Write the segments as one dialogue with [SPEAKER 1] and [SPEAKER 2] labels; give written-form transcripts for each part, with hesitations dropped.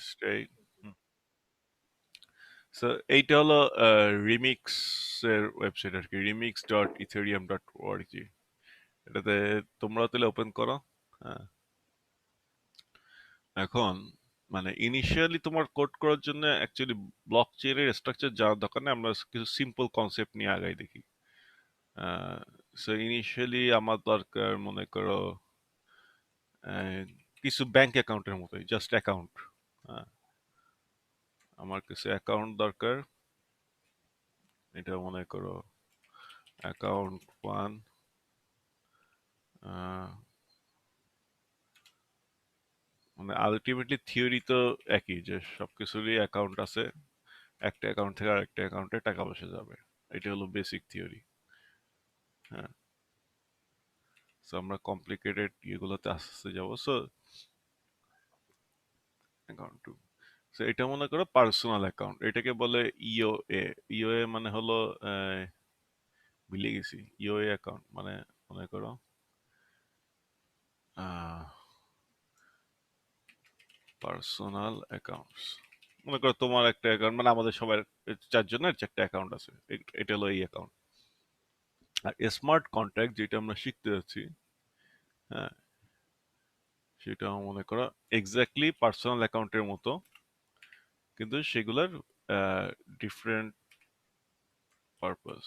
[SPEAKER 1] State. So এইটা হলো remix এর ওয়েবসাইট আর কি, remix.ethereum.org। এটাতে তোমরা তাহলে ওপেন করো। হ্যাঁ, এখন মানে ইনিশিয়ালি তোমার কোড করার জন্য অ্যাকচুয়ালি ব্লক চেইনের স্ট্রাকচার যাওয়ার দরকার নেই, আমরা কিছু সিম্পল কনসেপ্ট নিয়ে আগাই দেখি। সো ইনিশিয়ালি আমার দরকার মনে করো আহ, কিছু ব্যাংক অ্যাকাউন্টের মতোই, জাস্ট অ্যাকাউন্ট। আমার কিছু অ্যাকাউন্ট দরকার। এটা মনে করো অ্যাকাউন্ট ওয়ান। মানে আলটিমেটলি থিওরি তো একই, যে সবকিছুরই অ্যাকাউন্ট আছে, একটা অ্যাকাউন্ট থেকে আরেকটা অ্যাকাউন্টে টাকা পয়সা যাবে। এটা হলো বেসিক থিওরি। হ্যাঁ, সো আমরা কমপ্লিকেটেড ইয়েগুলোতে আস্তে আস্তে যাবো। সো অ্যাকাউন্ট টু, সো এটা মনে করো পার্সোনাল অ্যাকাউন্ট, এটাকে বলে ইওএ। ইওএ মানে হলো ভুলে গেছি। ইওএ অ্যাকাউন্ট মানে মনে করো পার্সোনাল অ্যাকাউন্টস। মনে করো তোমার একটা অ্যাকাউন্ট, মানে আমাদের সবার চারজনের চারটা অ্যাকাউন্ট আছে, এটা হলো এই অ্যাকাউন্ট। আর স্মার্ট কন্ট্রাক্ট যেটা আমরা শিখতে যাচ্ছি, হ্যাঁ, সেটা মনে করো এক্স্যাক্টলি পার্সোনাল অ্যাকাউন্টের মতো, কিন্তু সেগুলোর ডিফারেন্ট পারপাস।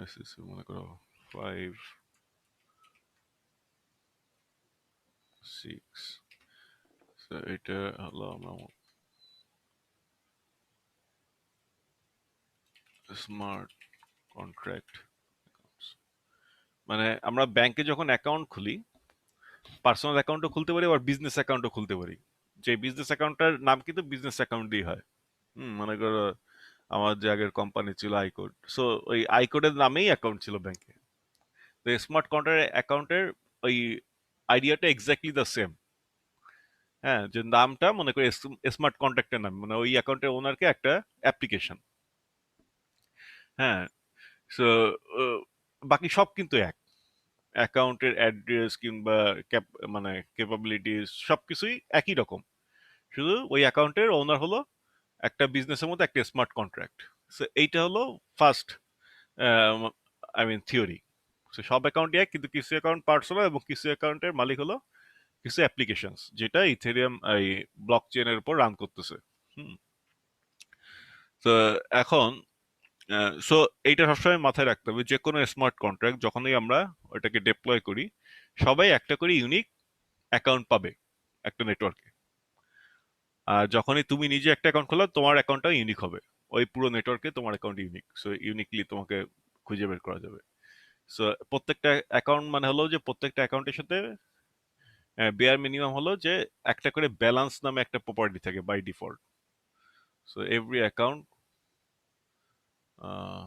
[SPEAKER 1] এসএসসি মনে করো 5 6। এটা হলো আমরা স্মার্ট কন্ট্রাক্ট। মানে আমরা ব্যাংকে যখন অ্যাকাউন্ট খুলি, পার্সোনাল অ্যাকাউন্টও খুলতে পারি, আবার বিজনেস অ্যাকাউন্টও খুলতে পারি। যে বিজনেস অ্যাকাউন্টটার নাম কিন্তু বিজনেস অ্যাকাউন্ট দিয়ে হয়। মনে করো আমার যে আগের কোম্পানি ছিল আইকোড, সো ওই আইকোডের নামেই অ্যাকাউন্ট ছিল ব্যাংকে। তো স্মার্ট কন্ট্রাক্ট অ্যাকাউন্টের ওই আইডিয়াটা এক্স্যাক্টলি দ্য সেম। হ্যাঁ, যে নামটা মনে করি স্মার্ট কন্ট্রাক্টের নাম, মানে ওই অ্যাকাউন্টের ওনারকে একটা অ্যাপ্লিকেশন। হ্যাঁ, সো বাকি সব কিন্তু এক। অ্যাকাউন্টের অ্যাড্রেস কিংবা মানে ক্যাপাবিলিটিস সবকিছুই একই রকম, শুধু ওই অ্যাকাউন্টের ওনার হলো একটা বিজনেসের মধ্যে একটা স্মার্ট কন্ট্রাক্ট। সো এইটা হলো first I mean theory. So সব অ্যাকাউন্টই এক, কিন্তু কিছু অ্যাকাউন্ট পার্সোনাল এবং কিছু অ্যাকাউন্টের মালিক হলো কিছু অ্যাপ্লিকেশনস, যেটা ইথেরিয়াম এই ব্লক চেনের উপর রান করতেছে। হুম। তো এখন সো এইটা সবসময় মাথায় রাখতে হবে, যে কোনো স্মার্ট কন্ট্রাক্ট যখনই আমরা ওটাকে ডিপ্লয় করি, সবাই একটা করে ইউনিক অ্যাকাউন্ট পাবে একটা নেটওয়ার্কে। আর যখনই তুমি নিজে একটা অ্যাকাউন্ট খোলো, তোমার অ্যাকাউন্টটাও ইউনিক হবে। ওই পুরো নেটওয়ার্কে তোমার অ্যাকাউন্ট ইউনিক, সো ইউনিকলি তোমাকে খুঁজে বের করা যাবে। সো প্রত্যেকটা অ্যাকাউন্ট মানে হলো যে প্রত্যেকটা অ্যাকাউন্টের সাথে বেয়ার মিনিমাম হলো যে একটা করে ব্যালেন্স নামে একটা প্রপার্টি থাকে by default. So uh,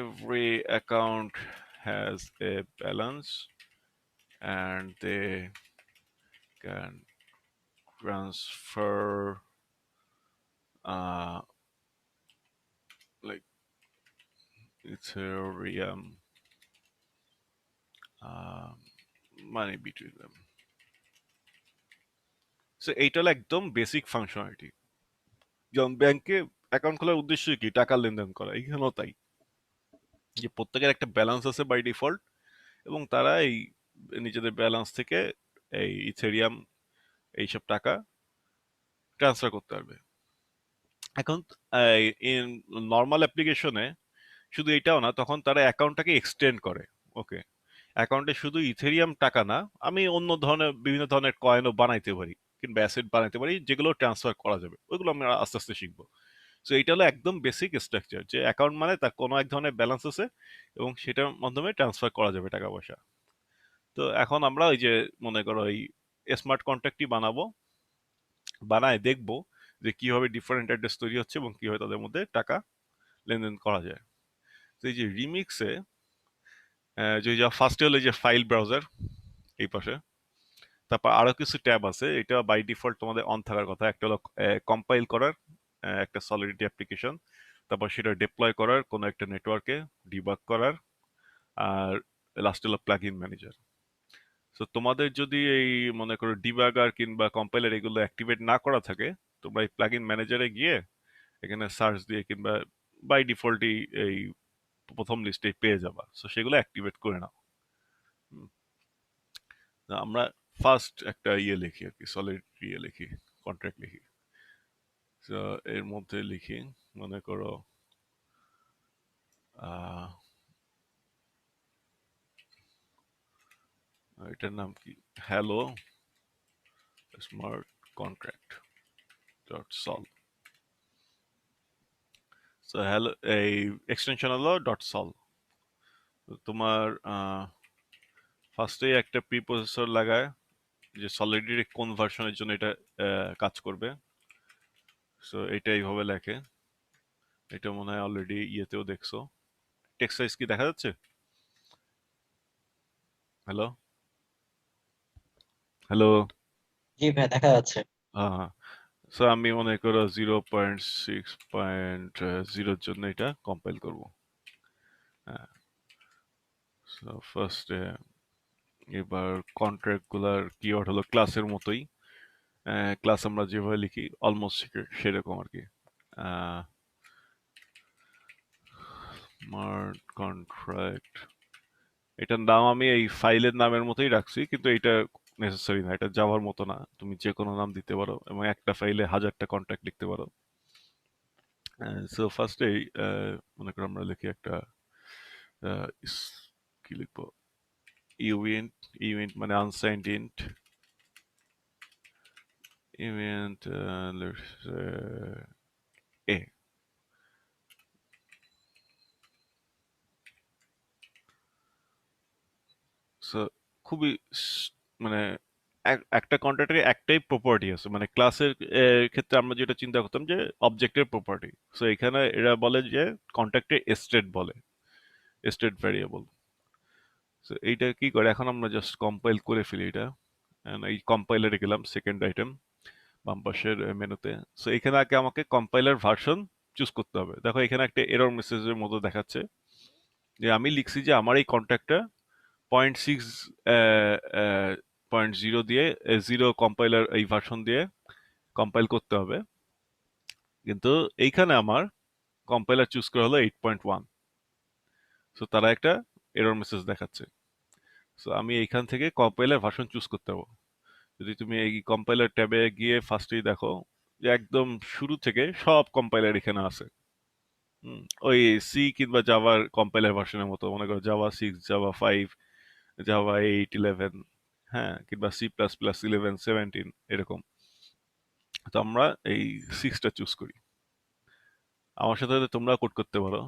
[SPEAKER 1] every account has a balance, and they can transfer uh, like Ethereum uh, money between them. So এইটা হলো একদম বেসিক ফাংশনালিটি। যেমন ব্যাংকে অ্যাকাউন্ট খোলার উদ্দেশ্য কি? টাকা লেনদেন করা। এইখানেও তাই, যে প্রত্যেকের একটা ব্যালেন্স আছে বাই ডিফল্ট, এবং তারা এই নিজেদের ব্যালেন্স থেকে এই ইথেরিয়াম এইসব টাকা ট্রান্সফার করতে পারবে। এখন নর্মাল অ্যাপ্লিকেশনে শুধু এটাও না, তখন তারা অ্যাকাউন্টটাকে এক্সটেন্ড করে। ওকে, অ্যাকাউন্টে শুধু ইথেরিয়াম টাকা না, আমি অন্য ধরনের বিভিন্ন ধরনের কয়েনও বানাইতে পারি কিংবা অ্যাসেট বানাইতে পারি, যেগুলো ট্রান্সফার করা যাবে। ওইগুলো আমরা আস্তে আস্তে শিখবো। সো এইটা হলো একদম বেসিক স্ট্রাকচার, যে অ্যাকাউন্ট মানে তার কোনো এক ধরনের ব্যালেন্স আছে এবং সেটার মাধ্যমে ট্রান্সফার করা যাবে টাকা পয়সা। তো এখন আমরা ওই যে মনে করো এই স্মার্ট কন্ট্রাক্টই বানাবো, বানায় দেখবো যে কিভাবে ডিফারেন্ট অ্যাড্রেস তৈরি হচ্ছে এবং কিভাবে তাদের মধ্যে টাকা লেনদেন করা যায়। তো এই যে রিমিক্সে যে যা ফার্স্টে হলো এই যে ফাইল ব্রাউজার এই পাশে, তারপর আরো কিছু ট্যাব আছে, এটা বাই ডিফল্ট তোমাদের অন থাকার কথা। একটা হলো কম্পাইল করার একটা সলিডিটি অ্যাপ্লিকেশন, তারপর সেটা ডিপ্লয় করার কোনো একটা নেটওয়ার্কে, ডিবাগ করার, আর লাস্ট হলো প্লাগ ইন ম্যানেজার। সো তোমাদের যদি এই মনে করো ডিবাগার কিংবা কম্পাইলার এগুলো অ্যাক্টিভেট না করা থাকে, তোমরা এই প্লাগইন ম্যানেজারে গিয়ে এখানে সার্চ দিয়ে কিংবা বাই ডিফল্টই এই প্রথম লিস্টে পেয়ে যাবা, সো সেগুলো অ্যাক্টিভেট করে নাও। হুম, আমরা ফার্স্ট একটা ইয়ে লিখি আর কি, সলিড ইয়ে লিখি, কন্ট্রাক্ট লিখি। তো এর মধ্যে লিখি মনে করো আহ, এটার নাম কি, hello smart contract dot solve. So hello, এই এক্সটেনশন হলো ডট সলভ। তোমার ফার্স্টেই একটা প্রি প্রসেসর লাগায় যে সলিডের কোন ভার্সনের জন্য এটা কাজ করবে। সো এটা এইভাবে লেখে। এটা মনে হয় অলরেডি ইয়েতেও দেখছো। টেক্সট সাইজ কি দেখা যাচ্ছে? Hello, hello.
[SPEAKER 2] জি ভাই, দেখা যাচ্ছে।
[SPEAKER 1] হ্যাঁ, সো আমি মনে করো 0.6.0 জন্য এটা কম্পাইল করব। হ্যাঁ, সো ফার্স্টে এবার কন্ট্রাক্ট গুলার কিওয়ার্ড হলো ক্লাসের মতোই। ক্লাস আমরা যেভাবে লিখি অলমোস্ট সেরকম আর কি। স্মার্ট কন্ট্রাক্ট, এটার নাম আমি এই ফাইলের নামের মতোই রাখছি, কিন্তু এটা নেসেসারি না, এটা যাওয়ার মতো না, তুমি যে কোনো নাম দিতে পারো এবং একটা ফাইলে হাজারটা কন্ট্যাক্ট লিখতে পারো। সো ফার্স্টেই মনে করো আমরা লিখি একটা কি লিখবো, ইভেন্ট। ইভেন্ট মানে আনসাইন্ড ইন্ট ইভেন্ট এ। সো খুবই মানে একটা কন্ট্রাক্টরে একটাই প্রপার্টি আছে, মানে ক্লাসের ক্ষেত্রে আমরা যেটা চিন্তা করতাম যে অবজেক্টের প্রপার্টি, সো এখানে এরা বলে যে কন্ট্রাক্টে স্টেট বলে, স্টেট ভ্যারিয়েবল। সো এইটা কি করে, এখন আমরা জাস্ট কম্পাইল করে ফেলি এটা। And এই কম্পাইলারে গেলাম, সেকেন্ড আইটেম বাম পাশের মেনুতে। সো এখানে আগে আমাকে কম্পাইলার ভার্সন চুজ করতে হবে। দেখো এখানে একটা এরর মেসেজের মতো দেখাচ্ছে যে আমি লিখছি যে আমার এই কন্ট্রাক্টটা 0.6 0.0 দিয়ে, জিরো কম্পাইলার এই ভার্সন দিয়ে কম্পাইল করতে হবে, কিন্তু এইখানে আমার কম্পাইলার চুজ করা হলো 8.1। সো তারা একটা এরর মেসেজ দেখাচ্ছে। সো আমি এইখান থেকে কম্পাইলার ভার্সন চুজ করতে হবে। যদি তুমি এই কম্পাইলার ট্যাবে গিয়ে ফার্স্টেই দেখো যে একদম শুরু থেকে সব কম্পাইলার এখানে আছে। হুম, ওই সি কিংবা জাভার কম্পাইলার ভার্সনের মতো, মনে করো জাভা 6, জাভা 5, জাভা 8, 11, হ্যাঁ, কিংবা C++, 11, 17 এরকম। তো আমরা এই 6টা চুজ করি। আমার সাথে সাথে তোমরা কোড করতে পারো।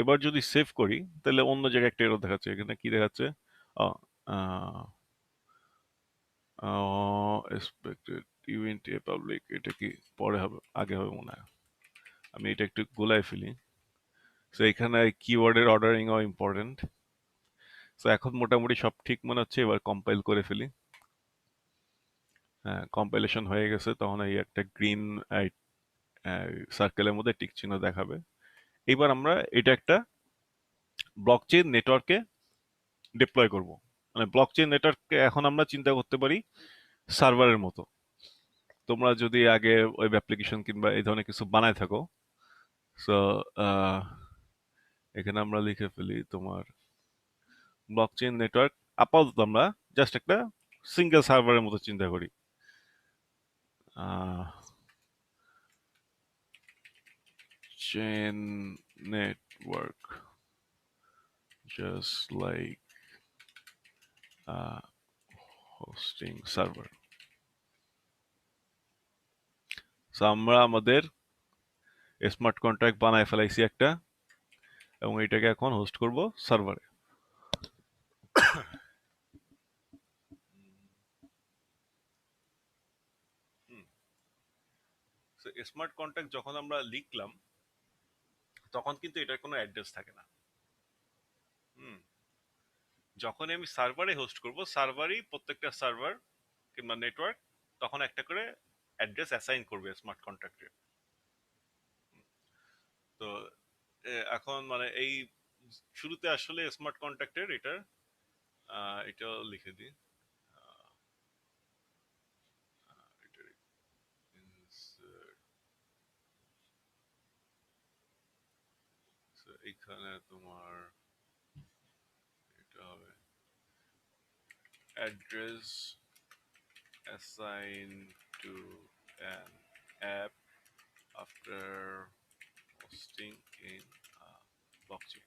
[SPEAKER 1] এবার যদি সেভ করি তাহলে অন্য জায়গায় একটা এরর দেখাচ্ছে। এখানে কি দেখাচ্ছে? এক্সপেক্টেড ইভেন্ট এ পাবলিক, এটা কি পরে হবে, আগে হবে মনে হয়। আমি এটা একটু গোলায় ফেলি। সো এখানে কিওয়ার্ডের অর্ডারিংও ইম্পর্টেন্ট। সো এখন মোটামুটি সব ঠিক মনে হচ্ছে, এবার কম্পাইল করে ফেলি। হ্যাঁ, কম্পাইলেশন হয়ে গেছে, তখন এই একটা গ্রিন সার্কেলের মধ্যে টিক চিহ্ন দেখাবে। এবার আমরা এটা একটা ব্লকচেইন নেটওয়ার্কে ডিপ্লয় করব। মানে ব্লকচেইন নেটওয়ার্ককে এখন আমরা চিন্তা করতে পারি সার্ভারের মতো। তোমরা যদি আগে ওয়েব অ্যাপ্লিকেশন কিংবা এই ধরনের কিছু বানায় থাকো, সো এখানে আমরা লিখে ফেলি তোমার ব্লকচেইন নেটওয়ার্ক। আপাতত আমরা জাস্ট একটা সিঙ্গেল সার্ভারের মতো চিন্তা করি। Chain network just like hosting server. So আমরা আমাদের স্মার্ট কন্ট্রাক্ট বানায় ফেলাইছি একটা, এবং এটাকে এখন হোস্ট করব সার্ভারে। স্মার্ট কন্ট্রাক্ট যখন আমরা লিখলাম তখন কিন্তু এটার কোনো অ্যাড্রেস থাকে না। হুম, যখনই আমি সার্ভারে হোস্ট করব, সার্ভারই প্রত্যেকটা সার্ভার কিংবা নেটওয়ার্ক তখন একটা করে অ্যাড্রেস অ্যাসাইন করবে স্মার্ট কন্ট্রাক্টে। তো এখন মানে এই শুরুতে আসলে স্মার্ট কন্ট্রাক্টের এটা এটাও লিখে দিই। এখানে তোমার এটা হবে address assigned to an app after hosting in a blockchain.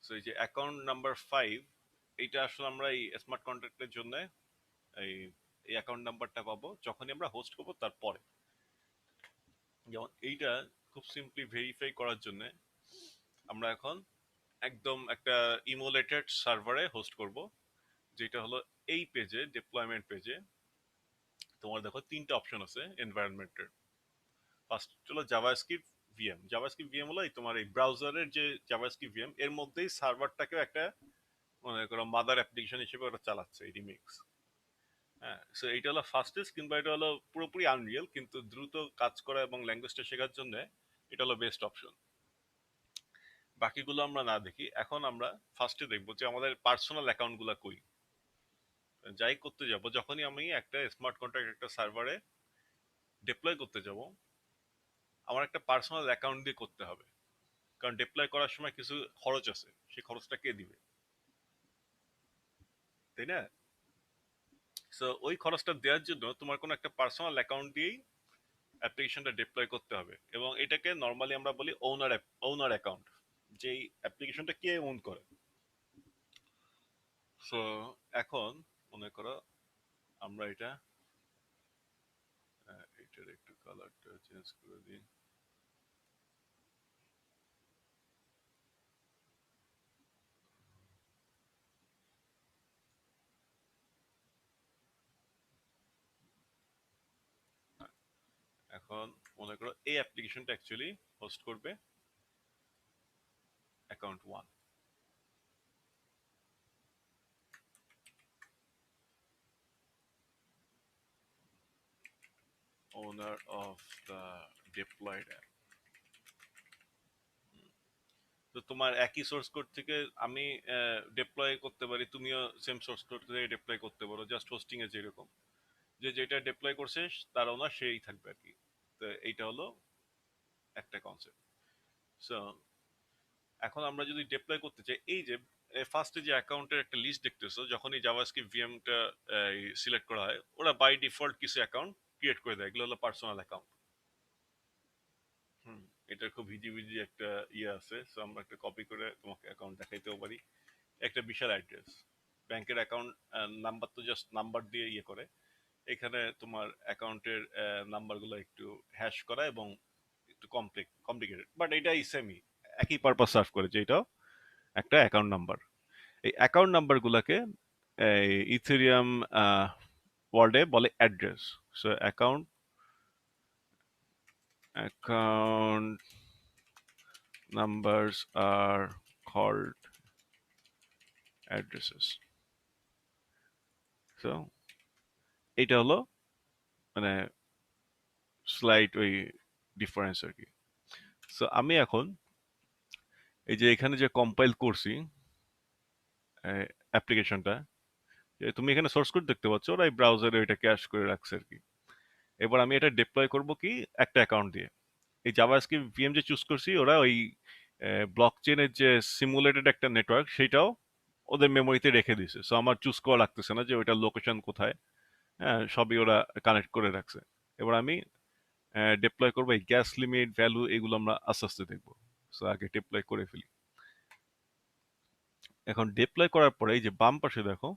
[SPEAKER 1] So এই যে অ্যাকাউন্ট নাম্বার 5, এটা আসলে আমরা এই স্মার্ট কন্ট্রাক্টের জন্য এই এই অ্যাকাউন্ট নাম্বারটা পাবো যখনই আমরা হোস্ট করবো তারপরে। যেমন এইটা খুব সিম্পলি ভেরিফাই করার জন্য আমরা এখন একদম একটা ইমুলেটেড সার্ভারে হোস্ট করব, যেটা হলো এই পেজে, ডিপ্লয়মেন্ট পেজে তোমার দেখো তিনটা অপশন আছে এনভায়রনমেন্টের। ফার্স্ট হলো জাভাস্ক্রিপ্ট ভিএম। জাভাস্ক্রিপ্ট ভিএম হলো এই তোমার এই ব্রাউজারের যে জাভাস্ক্রিপ্ট ভিএম, এর মধ্যেই সার্ভারটাকেও একটা মনে করো মাদার অ্যাপ্লিকেশন হিসেবে ওরা চালাচ্ছে এই রিমিক্স। হ্যাঁ, সো এটা হলো ফাস্টেস্ট, কিংবা এটা হলো পুরোপুরি আনরিয়েল, কিন্তু দ্রুত কাজ করা এবং ল্যাঙ্গুয়েজটা শেখার জন্য এটা হলো বেস্ট অপশন। বাকিগুলো আমরা না দেখি, এখন আমরা ফার্স্টে দেখবো যে আমাদের পার্সোনাল অ্যাকাউন্টগুলো কই। যাই করতে যাব, যখনই আমি একটা স্মার্ট কন্ট্রাক্ট একটা সার্ভারে ডিপ্লয় করতে যাব, আমার একটা পার্সোনাল অ্যাকাউন্ট দিয়ে করতে হবে, কারণ ডিপ্লয় করার সময় কিছু খরচ আছে, সেই খরচটা কে দিবে, তাই না? সো ওই খরচটা দেওয়ার জন্য তোমার কোনো একটা পার্সোনাল অ্যাকাউন্ট দিয়েই অ্যাপ্লিকেশনটা ডিপ্লয় করতে হবে, এবং এটাকে নর্মালি আমরা বলি ওনার অ্যাকাউন্ট, যেই অ্যাপ্লিকেশনটা কে ওন করে। সো এখন মনে করো আমরা এটার একটু কালারটা চেঞ্জ করে দিই। এখন মনে করো এই অ্যাপ্লিকেশনটা অ্যাকচুয়ালি হোস্ট করবে account 1, owner of the diploid app. তো তোমার একই সোর্স কোড থেকে আমি ডিপ্লয় করতে পারি, তুমিও সেম সোর্স কোড থেকে ডিপ্লয় করতে পারো, জাস্ট হোস্টিং এ যেরকম, যে যেটা ডিপ্লয় করছে তার ওনার সেই থাকবে আর কি। তো এইটা হলো একটা কনসেপ্ট। সো এখন আমরা যদি ডিপ্লয় করতে চাই, এই যে ফার্স্টে যে অ্যাকাউন্টের একটা লিস্ট দেখতেছো, যখন এই জাভাস্ক্রিপ্ট ভিএমটা সিলেক্ট করা হয়, ওরা বাই ডিফল্ট কিছু অ্যাকাউন্ট ক্রিয়েট করে দেয়, এগুলো হলো পার্সোনাল অ্যাকাউন্ট। হুম, এটা খুব হিজিবিজি একটা ইয়ে আছে, সো আমরা একটা কপি করে তোমাকে অ্যাকাউন্ট দেখাইতেও পারি। একটা বিশাল অ্যাড্রেস, ব্যাংকের অ্যাকাউন্ট নাম্বার তো জাস্ট নাম্বার দিয়ে ইয়ে করে, এখানে তোমার অ্যাকাউন্টের নাম্বারগুলো একটু হ্যাশ করা এবং একটু কমপ্লিকেটেড, বাট এটাই সেমই, একই পারপাস সার্ভ করে, যে এটাও একটা অ্যাকাউন্ট নাম্বার। এই অ্যাকাউন্ট নাম্বারগুলোকে এই ইথেরিয়াম ওয়ার্ল্ডে বলে address. So account numbers are called addresses. So এইটা হলো মানে স্লাইড ওই ডিফারেন্স আর কি। সো আমি এখন এই যে এখানে যে কম্পাইল করছি অ্যাপ্লিকেশনটা, তুমি এখানে সোর্স কোড দেখতে পাচ্ছ, ওরা এই ব্রাউজারে এটা ক্যাশ করে রাখছে আর কি। এবার আমি এটা ডিপ্লয় করব কি একটা অ্যাকাউন্ট দিয়ে। এই জাভাস্ক্রিপ্ট ভিএম যে চুজ করছি, ওরা ওই ব্লক চেনের যে সিমুলেটেড একটা নেটওয়ার্ক, সেটাও ওদের মেমোরিতে রেখে দিয়েছে। সো আমার চুজ করা লাগতেছে না যে ওইটার লোকেশন কোথায়। হ্যাঁ, সবই ওরা কানেক্ট করে রাখছে। এবার আমি ডিপ্লয় করবো, এই গ্যাস লিমিট ভ্যালু এগুলো আমরা আস্তে আস্তে দেখবো। সো আগে ডিপ্লয় করে ফেলি। এখন ডিপ্লয় করার পরে এই যে বাম পাশে দেখো,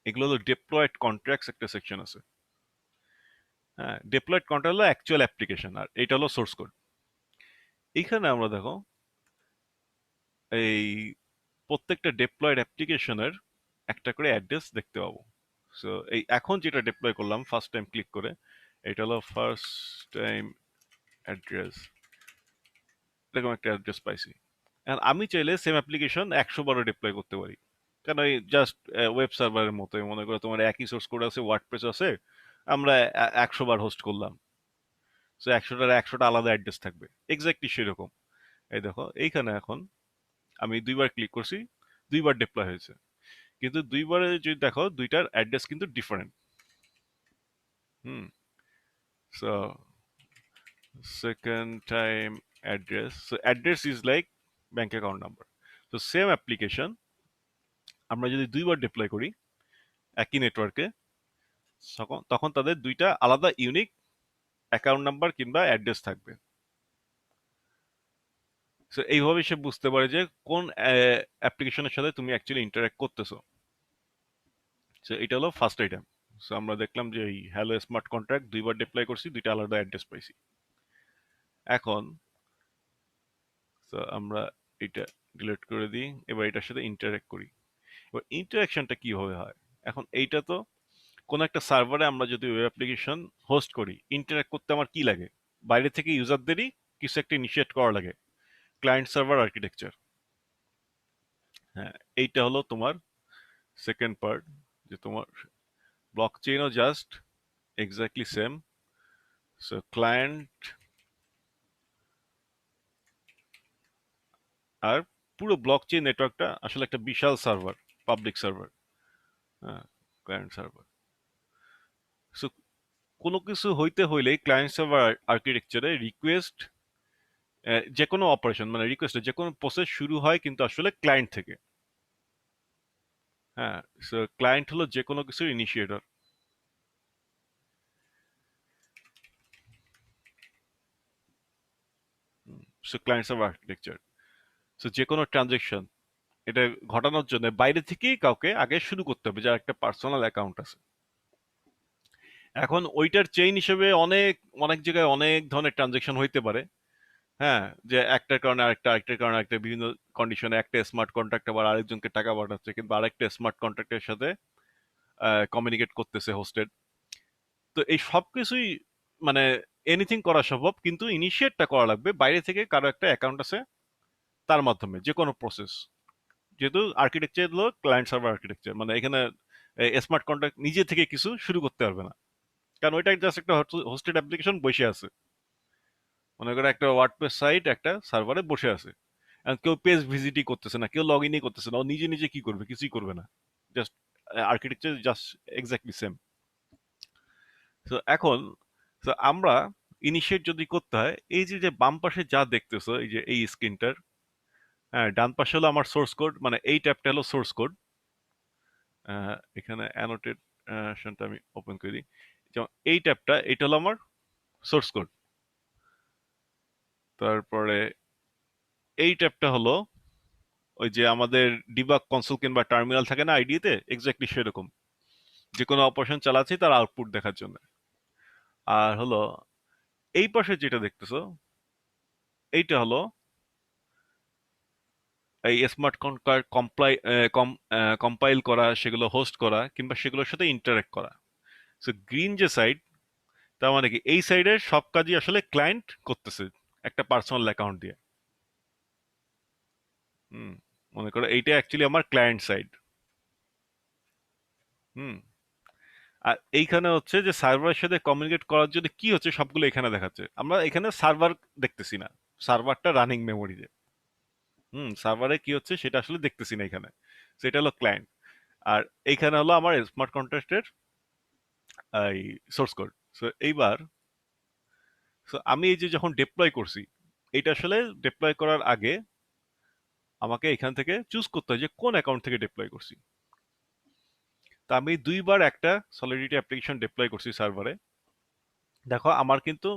[SPEAKER 1] এগুলো হলো ডিপ্লয়েড কন্ট্রাক্টস একটা সেকশন আছে। হ্যাঁ, ডিপ্লয়েড কন্ট্রাক্ট হলো অ্যাকচুয়াল অ্যাপ্লিকেশন, আর এটা হলো সোর্স কোড। এইখানে আমরা দেখো এই প্রত্যেকটা ডিপ্লয়েড অ্যাপ্লিকেশনের একটা করে অ্যাড্রেস দেখতে পাবো। সো এই এখন যেটা ডিপ্লয় করলাম ফার্স্ট টাইম ক্লিক করে, এটা হলো ফার্স্ট টাইম অ্যাড্রেস, এরকম একটা অ্যাড্রেস পাইছি। এখন আমি চাইলে সেম অ্যাপ্লিকেশন 100 বারও ডিপ্লয় করতে পারি, কারণ এই জাস্ট ওয়েব সার্ভারের মতো, মনে করো তোমার একই সোর্স কোড আছে, ওয়ার্ডপ্রেস আছে, আমরা 100 বার হোস্ট করলাম, সো 100টার 100টা আলাদা অ্যাড্রেস থাকবে, এক্স্যাক্টলি সেরকম। এই দেখো এইখানে এখন আমি 2 বার ক্লিক করছি, 2 বার ডিপ্লয় হয়েছে, কিন্তু 2 বারে যদি দেখো দুইটার অ্যাড্রেস কিন্তু different. Hmm, so second time address, so address is like bank account number. So same application আমরা যদি দুইবার ডিপ্লয় করি একই নেটওয়ার্কে, তখন তাদের দুইটা আলাদা ইউনিক অ্যাকাউন্ট নাম্বার কিংবা অ্যাড্রেস থাকবে। সো এইভাবে সে বুঝতে পারে যে কোন অ্যাপ্লিকেশনের সাথে তুমি অ্যাকচুয়ালি ইন্টারঅ্যাক্ট করতেছো। সো এটা হলো ফার্স্ট আইটেম। সো আমরা দেখলাম যে এই হ্যালো স্মার্ট কন্ট্রাক্ট দুইবার ডিপ্লয় করছি, দুইটা আলাদা অ্যাড্রেস পাইছি। এখন তো আমরা এটা ডিলিট করে দিই, এবার এটার সাথে ইন্টারঅ্যাক্ট করি। এবার ইন্টারাকশনটা কিভাবে হয়? এখন এইটা তো কোন একটা সার্ভারে আমরা যদি ওয়েব অ্যাপ্লিকেশন হোস্ট করি, ইন্টারঅ্যাক্ট করতে আমার কি লাগে? বাইরে থেকে ইউজারদেরই কিছু একটা ইনিশিয়েট করা লাগে, ক্লায়েন্ট সার্ভার আর্কিটেকচার। হ্যাঁ, এইটা হলো তোমার সেকেন্ড পার্ট, যে তোমার ব্লক চেইনও just exactly same. So client আর পুরো ব্লক চেইন নেটওয়ার্কটা আসলে একটা বিশাল সার্ভার, পাবলিক সার্ভার। হ্যাঁ, ক্লায়েন্ট সার্ভার। সো কোনো কিছু হইতে হইলে ক্লায়েন্ট সার্ভার আর্কিটেকচারে রিকোয়েস্ট, যে কোনো অপারেশন মানে রিকোয়েস্ট, যে কোনো প্রসেস শুরু হয় কিন্তু আসলে ক্লায়েন্ট থেকে। হ্যাঁ, সো ক্লায়েন্ট হলো যে কোনো কিছুর initiator. So client server architecture, so যে কোনো ট্রানজেকশন এটা ঘটানোর জন্য বাইরে থেকেই কাউকে আগে শুরু করতে হবে, যার একটা পার্সোনাল অ্যাকাউন্ট আছে। এখন ওইটার চেইন হিসেবে অনেক অনেক জায়গায় অনেক ধরনের ট্রানজেকশন হইতে পারে। হ্যাঁ, যে একটার কারণে আরেকটা, আরেকটার কারণে আরেকটা, বিভিন্ন কন্ডিশনে একটা স্মার্ট কন্ট্রাক্ট আবার আরেকজনকে টাকা পাঠাচ্ছে, কিন্তু আরেকটা স্মার্ট কন্ট্রাক্টের সাথে কমিউনিকেট করতেছে হোস্টেড। তো এই সবকিছুই মানে এনিথিং করা সম্ভব, কিন্তু ইনিশিয়েটটা করা লাগবে বাইরে থেকে কারো একটা অ্যাকাউন্ট আছে তার মাধ্যমে, যে কোনো প্রসেস। যেহেতু আর্কিটেকচার হলো ক্লায়েন্ট সার্ভার আর্কিটেকচার, মানে এখানে স্মার্ট কন্ট্রাক্ট নিজে থেকে কিছু শুরু করতে পারবে না, কারণ ওইটা জাস্ট একটা হোস্টেড অ্যাপ্লিকেশন বসে আছে। মনে করো একটা ওয়ার্ডপ্রেস সাইট একটা সার্ভারে বসে আছে, আর কেউ পেজ ভিজিটই করতেছে না, কেউ লগ ইনই করতেছে না, ও নিজে নিজে কি করবে? কিছুই করবে না। Just architecture just exactly same. তো এখন তো আমরা ইনিশিয়েট যদি করতে হয়, এই যে যে বাম পাশে যা দেখতেছো, এই যে এই স্ক্রিনটার, হ্যাঁ, ডান পাশে হলো আমার সোর্স কোড, মানে এই ট্যাবটা হলো সোর্স কোড। এখানে অ্যানোটেশনটা আমি ওপেন করে দিই। যেমন এই ট্যাবটা, এটা হলো আমার সোর্স কোড। তারপরে এই ট্যাবটা হলো ওই যে আমাদের ডিবাগ কনসোল কিংবা টার্মিনাল থাকে না আইডিতে, এক্স্যাক্টলি সেরকম, যে কোনো অপারেশন চালাচ্ছি তার আউটপুট দেখার জন্য। আর হলো এই পাশে যেটা দেখতেছো, এইটা হলো এই স্মার্ট কন্ট্রাক্ট কম্পাইল করা, সেগুলো হোস্ট করা কিংবা সেগুলোর সাথে ইন্টারেক্ট করা। সো গ্রিন যে সাইড, তার মানে কি এই সাইডের সব কাজই আসলে ক্লায়েন্ট করতেছে একটা পার্সোনাল অ্যাকাউন্ট দিয়ে। হুম, মনে করো এইটা অ্যাকচুয়ালি আমার ক্লায়েন্ট সাইড। হুম, আর এইখানে হচ্ছে যে সার্ভারের সাথে কমিউনিকেট করার জন্য কি হচ্ছে সবগুলো এখানে দেখাচ্ছে। আমরা এখানে সার্ভার দেখতেছি না, সার্ভারটা রানিং মেমোরিতে। সার্ভারে কি হচ্ছে সেটা আসলে দেখতেছি না এখানে। সেটা হলো ক্লায়েন্ট। আর এইখানে হলো আমার স্মার্ট কন্ট্রাক্টের এই সোর্স কোড। সো এইবার, সো আমি এই যে যখন ডিপ্লয় করছি, এটা আসলে ডিপ্লয় করার আগে আমাকে এখান থেকে চুজ করতে হয় যে কোন অ্যাকাউন্ট থেকে ডিপ্লয় করছি। তা আমি দুইবার একটা সলিডিটি অ্যাপ্লিকেশন ডিপ্লয় করছি সার্ভারে। দেখো আমার কিন্তু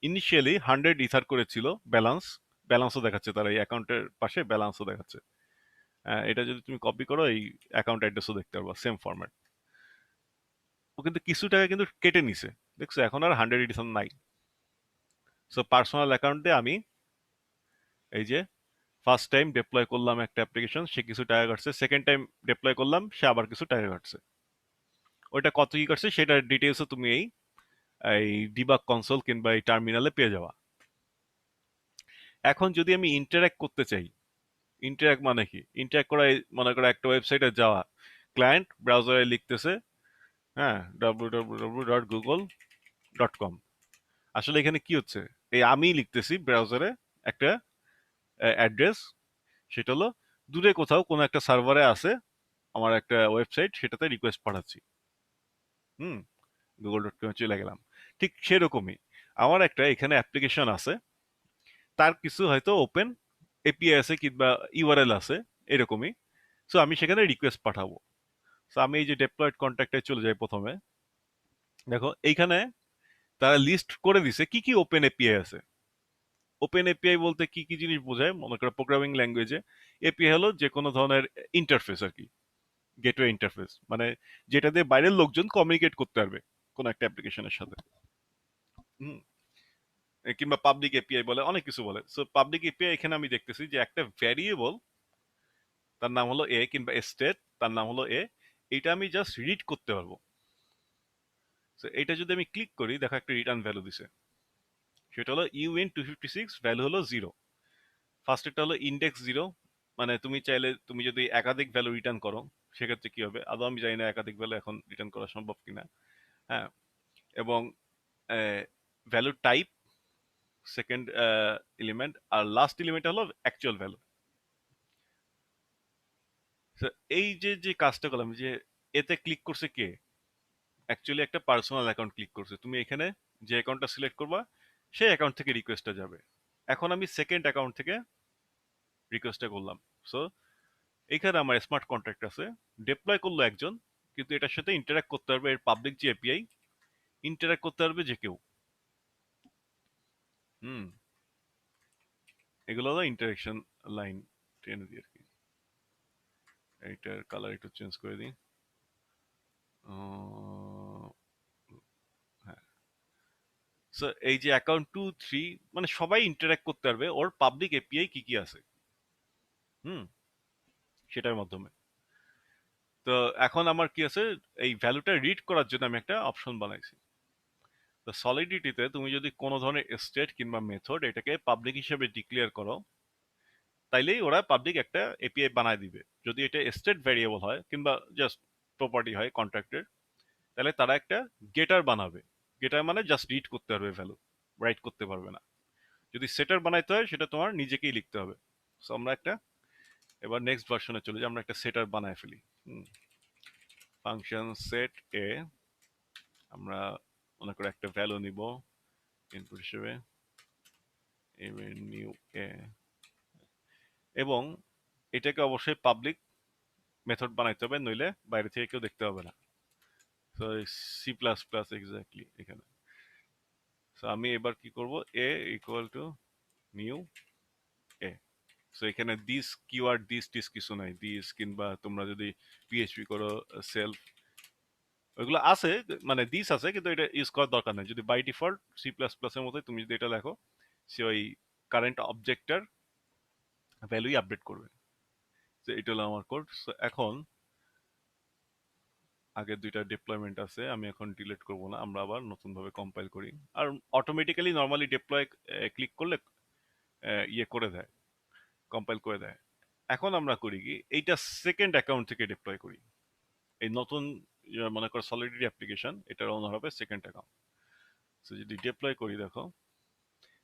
[SPEAKER 1] ইনিশিয়ালি 100 ইথার করেছিল ব্যালেন্স, ব্যালেন্সও দেখাচ্ছে, তার এই অ্যাকাউন্টের পাশে ব্যালেন্সও দেখাচ্ছে। এটা যদি তুমি কপি করো, এই অ্যাকাউন্ট অ্যাড্রেসও দেখতে পারবা, সেম ফরম্যাট। ও কিন্তু কিছু টাকা কিন্তু কেটে নিছে, দেখছো এখন আর 100 ইথার নাই। সো পার্সোনাল অ্যাকাউন্ট দিয়ে আমি এই যে ফার্স্ট টাইম ডিপ্লয় করলাম একটা অ্যাপ্লিকেশন, সে কিছু টাকা কাটছে, সেকেন্ড টাইম ডিপ্লয় করলাম, সে আবার কিছু টাকা কাটছে। ওইটা কত কি কাটছে সেটার ডিটেলসও তুমি এই এই ডিবাগ কনসোল কিংবা এই টার্মিনালে পেয়ে যাওয়া। এখন যদি আমি ইন্টারঅ্যাক্ট করতে চাই, ইন্টারঅ্যাক্ট মানে কি? ইন্টারঅ্যাক্ট করা মনে করো একটা ওয়েবসাইটে যাওয়া, ক্লায়েন্ট ব্রাউজারে লিখতেছে, হ্যাঁ, www.google.com। আসলে এখানে কি হচ্ছে, এই আমি লিখতেছি ব্রাউজারে একটা অ্যাড্রেস, সেটা হলো দূরে কোথাও কোনো একটা সার্ভারে আছে আমার একটা ওয়েবসাইট, সেটাতে রিকোয়েস্ট পাঠাচ্ছি। হুম, গুগল.com চলে গেলাম। ঠিক সেরকমই আমার একটা এখানে অ্যাপ্লিকেশন আছে, তার কিছু হয়তো ওপেন এপিআই আছে কিংবা ইউআরএল আছে এরকমই। সো আমি সেখানে রিকোয়েস্ট পাঠাবো। সো আমি এই যে ডেপ্লয়েড কন্ট্যাক্টে চলে যাই প্রথমে। দেখো এইখানে তারা লিস্ট করে দিছে কি কি ওপেন এপিআই আছে। ওপেন এপিআই বলতে কি কি জিনিস বোঝায়, মনে করো প্রোগ্রামিং ল্যাঙ্গুয়েজে এপিআই হলো যে কোনো ধরনের ইন্টারফেস আর কি, গেটওয়ে ইন্টারফেস, মানে যেটা দিয়ে বাইরের লোকজন কমিউনিকেট করতে পারবে কোনো একটা অ্যাপ্লিকেশনের সাথে। হুম, কিংবা পাবলিক এপিআই বলে, অনেক কিছু বলে। সো পাবলিক এপিআই এখানে আমি দেখতেছি যে একটা ভ্যারিয়েবল, তার নাম হলো এ, কিংবা স্টেট তার নাম হলো এ, এটা আমি জাস্ট রিড করতে পারবো। সো এটা যদি আমি ক্লিক করি, দেখো একটা রিটার্ন ভ্যালু দিছে, সেটা হলো ইউএন 256, ভ্যালু হলো জিরো। ফার্স্ট এটা হলো ইন্ডেক্স জিরো, মানে তুমি চাইলে তুমি যদি একাধিক ভ্যালু রিটার্ন করো সেক্ষেত্রে কি হবে, আদৌ আমি জানি না একাধিক ভ্যালু এখন রিটার্ন করা সম্ভব কিনা। হ্যাঁ, এবং ভ্যালু টাইপ সেকেন্ড এলিমেন্ট, আর লাস্ট এলিমেন্ট হলো অ্যাকচুয়াল ভ্যালু। এই যে যে কাজটা করলাম, যে এতে ক্লিক করছে কে, অ্যাকচুয়ালি একটা পার্সোনাল অ্যাকাউন্ট ক্লিক করছে। তুমি এখানে যে অ্যাকাউন্টটা সিলেক্ট করবা সেই অ্যাকাউন্ট থেকে রিকোয়েস্টটা যাবে। এখন আমি সেকেন্ড অ্যাকাউন্ট থেকে রিকোয়েস্টটা করলাম। সো এইখানে আমার স্মার্ট কন্ট্রাক্ট আছে, ডিপ্লয় করলো একজন, কিন্তু এটার সাথে ইন্টারঅ্যাক্ট করতে পারবে এর পাবলিক যে এপিআই, ইন্টারঅ্যাক্ট করতে পারবে যে কেউ। হুম, এগুলো হলো ইন্টারেকশন লাইন টেনে দিই আর কি। এইটার কালার একটু চেঞ্জ করে দিই। হ্যাঁ, সো এই যে অ্যাকাউন্ট 2 3, মানে সবাই ইন্টারঅ্যাক্ট করতে পারবে ওর পাবলিক এপিআই কি কি আছে। হুম, সেটার মাধ্যমে। তো এখন আমার কি আছে, এই ভ্যালুটা রিড করার জন্য আমি একটা অপশন বানাইছি। তো সলিডিটিতে তুমি যদি কোনো ধরনের স্টেট কিংবা মেথড এটাকে পাবলিক হিসেবে ডিক্লেয়ার করো, তাইলেই ওরা পাবলিক একটা এপিআই বানায় দিবে। যদি এটা স্টেট ভ্যারিয়েবল হয় কিংবা জাস্ট প্রপার্টি হয় কন্ট্রাক্টের, তাহলে তারা একটা গেটার বানাবে। গেটার মানে জাস্ট রিড করতে পারবে ভ্যালু, রাইট করতে পারবে না। যদি সেটার বানাইতে হয় সেটা তোমার নিজেকেই লিখতে হবে। সো আমরা একটা, এবার নেক্সট ভার্সনে চলে যাই, আমরা একটা সেটার বানায় ফেলি। ফাংশন সেট এ, আমরা মনে করে একটা ভ্যালু নিব ইনপুট হিসেবে, নিউ এ, এবং এটাকে অবশ্যই পাবলিক মেথড বানাইতে হবে, নইলে বাইরে থেকে কেউ দেখতে হবে না। তো সি প্লাস প্লাস এক্স্যাক্টলি এখানে। সো আমি এবার কি করব, A equal to new A. So এখানে দিস কিওয়ার্ড দিস টিস কিছু নাই, দিস কিংবা তোমরা যদি পিএইচপি করো সেলফ, ওইগুলো আছে, মানে দিস আছে কিন্তু এটা ইউজ করার দরকার নেই। যদি by default C plus plus এর মতোই তুমি যদি এটা লেখো, সে ওই কারেন্ট অবজেক্টটার ভ্যালুই আপডেট করবে। তো এটা হলো আমার কোড। সো এখন আগের দুইটা ডিপ্লয়মেন্ট আছে, আমি এখন ডিলিট করব না, আমরা আবার নতুন ভাবে কম্পাইল করি। আর অটোমেটিক্যালি নর্মালি ডিপ্লয় ক্লিক করলে ইয়ে করে দেয়, কম্পাইল করে দেয়। এখন আমরা করি কি, এইটা সেকেন্ড অ্যাকাউন্ট থেকে ডিপ্লয় করি। এই নতুন মনে করো সলিডিটি অ্যাপ্লিকেশন, এটার ওনার হবে সেকেন্ড অ্যাকাউন্ট। সো যদি ডিপ্লয় করি, দেখো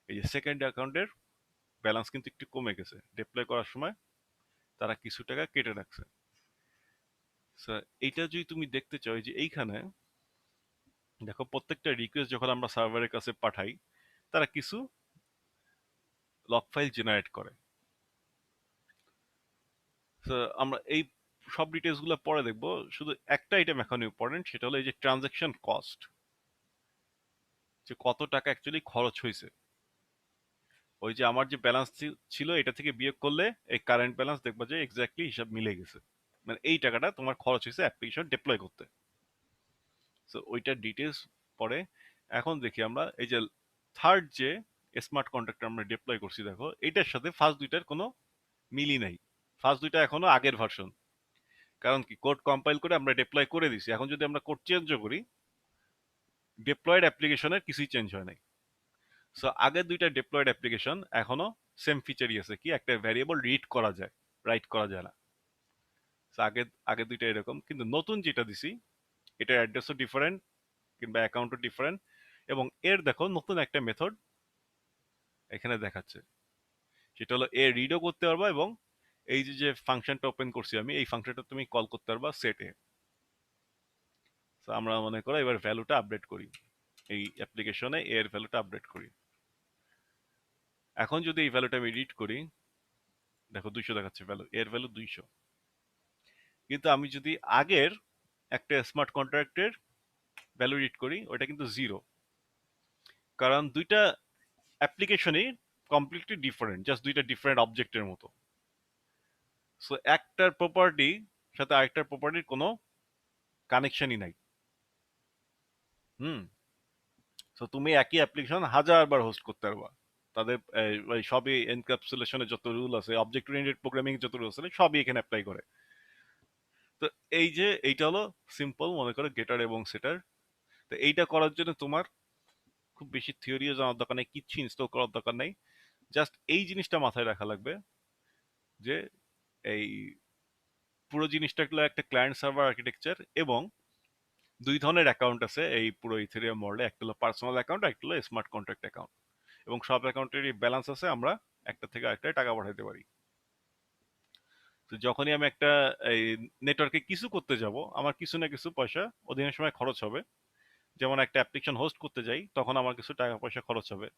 [SPEAKER 1] এই যে সেকেন্ড অ্যাকাউন্টের ব্যালেন্স কিন্তু একটু কমে গেছে, ডিপ্লয় করার সময় তারা কিছু টাকা কেটে রাখছে। সো এইটা যদি তুমি দেখতে চাও, যে এইখানে দেখো প্রত্যেকটা রিকোয়েস্ট যখন আমরা সার্ভারের কাছে পাঠাই, তারা কিছু লগ ফাইল জেনারেট করে। তো আমরা এই সব ডিটেলস গুলো পরে দেখবো, শুধু একটা আইটেম এখন ইম্পর্টেন্ট, সেটা হলো এই যে ট্রানজাকশন কস্ট, যে কত টাকা অ্যাকচুয়ালি খরচ হয়েছে। ওই যে আমার যে ব্যালেন্স ছিল এটা থেকে বিয়োগ করলে এই কারেন্ট ব্যালেন্স দেখবা যে এক্স্যাক্টলি হিসাব মিলে গেছে, মানে এই টাকাটা তোমার খরচ হয়েছে অ্যাপ্লিকেশন ডিপ্লয় করতে। সো ওইটার ডিটেলস পরে। এখন দেখি আমরা এই যে থার্ড যে স্মার্ট কন্ট্রাক্ট আমরা ডিপ্লয় করছি, দেখো এটার সাথে ফার্স্ট দুইটার কোনো মিলই নাই। ফার্স্ট দুইটা এখনো আগের ভার্সন। কারণ কি, কোড কম্পাইল করে আমরা ডিপ্লয় করে দিছি, এখন যদি আমরা কোড চেঞ্জও করি, ডিপ্লয়েড অ্যাপ্লিকেশনের কিছুই চেঞ্জ হয় নাই। সো আগের দুইটা ডিপ্লয়েড অ্যাপ্লিকেশন এখনো সেম ফিচারই আছে, কি একটা ভ্যারিয়েবল রিড করা যায়, রাইট করা যায় না। সো আগে আগে দুইটা এরকম, কিন্তু নতুন যেটা দিছি এটার অ্যাড্রেসও ডিফারেন্ট কিংবা অ্যাকাউন্টও ডিফারেন্ট, এবং এর দেখো নতুন একটা মেথড এখানে দেখাচ্ছে, সেটা হলো এ রিডও করতে পারবা, এবং এই যে যে ফাংশনটা ওপেন করছি আমি, এই ফাংশনটা তুমি কল করতে পারবা সেট এ। তো আমরা মনে করো এবার ভ্যালুটা আপডেট করি। এই অ্যাপ্লিকেশনে এর ভ্যালুটা আপডেট করি। এখন যদি এই ভ্যালুটা আমি এডিট করি, দেখো 200 দেখাচ্ছে ভ্যালু, এর ভ্যালু 200। কিন্তু আমি যদি আগের একটা স্মার্ট কন্ট্রাক্টের ভ্যালু এডিট করি, ওটা কিন্তু 0। কারণ দুইটা অ্যাপ্লিকেশনই কমপ্লিটলি ডিফারেন্ট, জাস্ট দুইটা ডিফারেন্ট অবজেক্টের মতো। সো একটার প্রপার্টি সাথে আরেকটার প্রপার্টির কোনো কানেকশনই নাই। হুম। সো তুমি একই অ্যাপ্লিকেশন হাজারবার হোস্ট করতে পারবা। তাদের ওই সবই এনক্যাপসুলেশনের যত রুল আছে, অবজেক্ট ওরিয়েন্টেড প্রোগ্রামিং যত রুল আছে, সবই এখানে অ্যাপ্লাই করে। তো এই যে এইটা হলো সিম্পল, মনে করো গেটার এবং সেটার। তো এইটা করার জন্য তোমার খুব বেশি থিওরিও জানার দরকার নেই, কিচ্ছু ইনস্টল করার দরকার নেই। জাস্ট এই জিনিসটা মাথায় রাখা লাগবে যে এই পুরো জিনিসটা হলো একটা ক্লায়েন্ট সার্ভার আর্কিটেকচার, এবং দুই ধরনের অ্যাকাউন্ট আছে এই পুরো ইথেরিয়াম মডেলে। একটা হলো পার্সোনাল অ্যাকাউন্ট, একটা হলো স্মার্ট কন্ট্রাক্ট অ্যাকাউন্ট। এবং সব অ্যাকাউন্টেরই ব্যালেন্স আছে, আমরা একটা থেকে আরেকটায় টাকা পাঠাতে পারি। তো যখনই আমি একটা এই নেটওয়ার্কে কিছু করতে যাব, আমার কিছু না কিছু পয়সা অধিকাংশ সময় খরচ হবে। যেমন একটা অ্যাপ্লিকেশন হোস্ট করতে যাই, তখন আমার কিছু টাকা পয়সা খরচ হবে।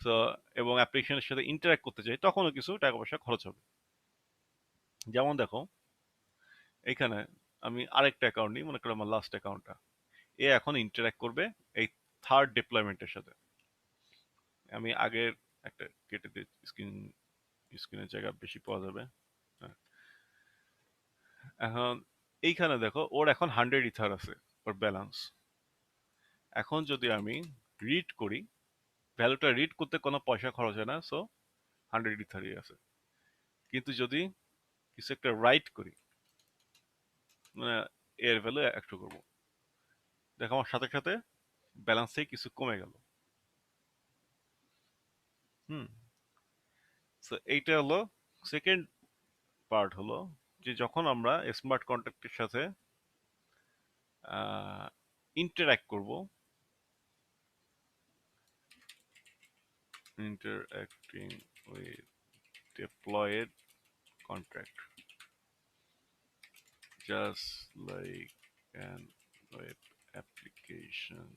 [SPEAKER 1] তো এবং অ্যাপ্লিকেশনের সাথে ইন্টারঅ্যাক্ট করতে যাই, তখনও কিছু টাকা পয়সা খরচ হবে। যেমন দেখো, এইখানে আমি আরেকটা অ্যাকাউন্ট নিই, মনে করো আমার লাস্ট অ্যাকাউন্টটা। এ এখন ইন্টারঅ্যাক্ট করবে এই থার্ড ডিপ্লয়মেন্টের সাথে। আমি আগের একটা কেটে দিই, স্ক্রিনের জায়গা বেশি পাওয়া যাবে। হ্যাঁ। এখন এইখানে দেখো, ওর এখন 100 ইথার আছে, ওর ব্যালেন্স। এখন যদি আমি রিড করি, ভ্যালুটা রিড করতে কোনো পয়সা খরচ হয় না, সো 100 ইথারই আছে। কিন্তু যদি কিছু একটা রাইট করি, মানে এর ভ্যালু 100 করবো, দেখো আমার সাথে সাথে ব্যালেন্স থেকে কিছু কমে গেল। হুম। সো এইটা হলো সেকেন্ড পার্ট, হলো যে যখন আমরা স্মার্ট কন্ট্রাক্টের সাথে ইন্টারঅ্যাক্ট করব, interacting with deployed contract, just like an web application.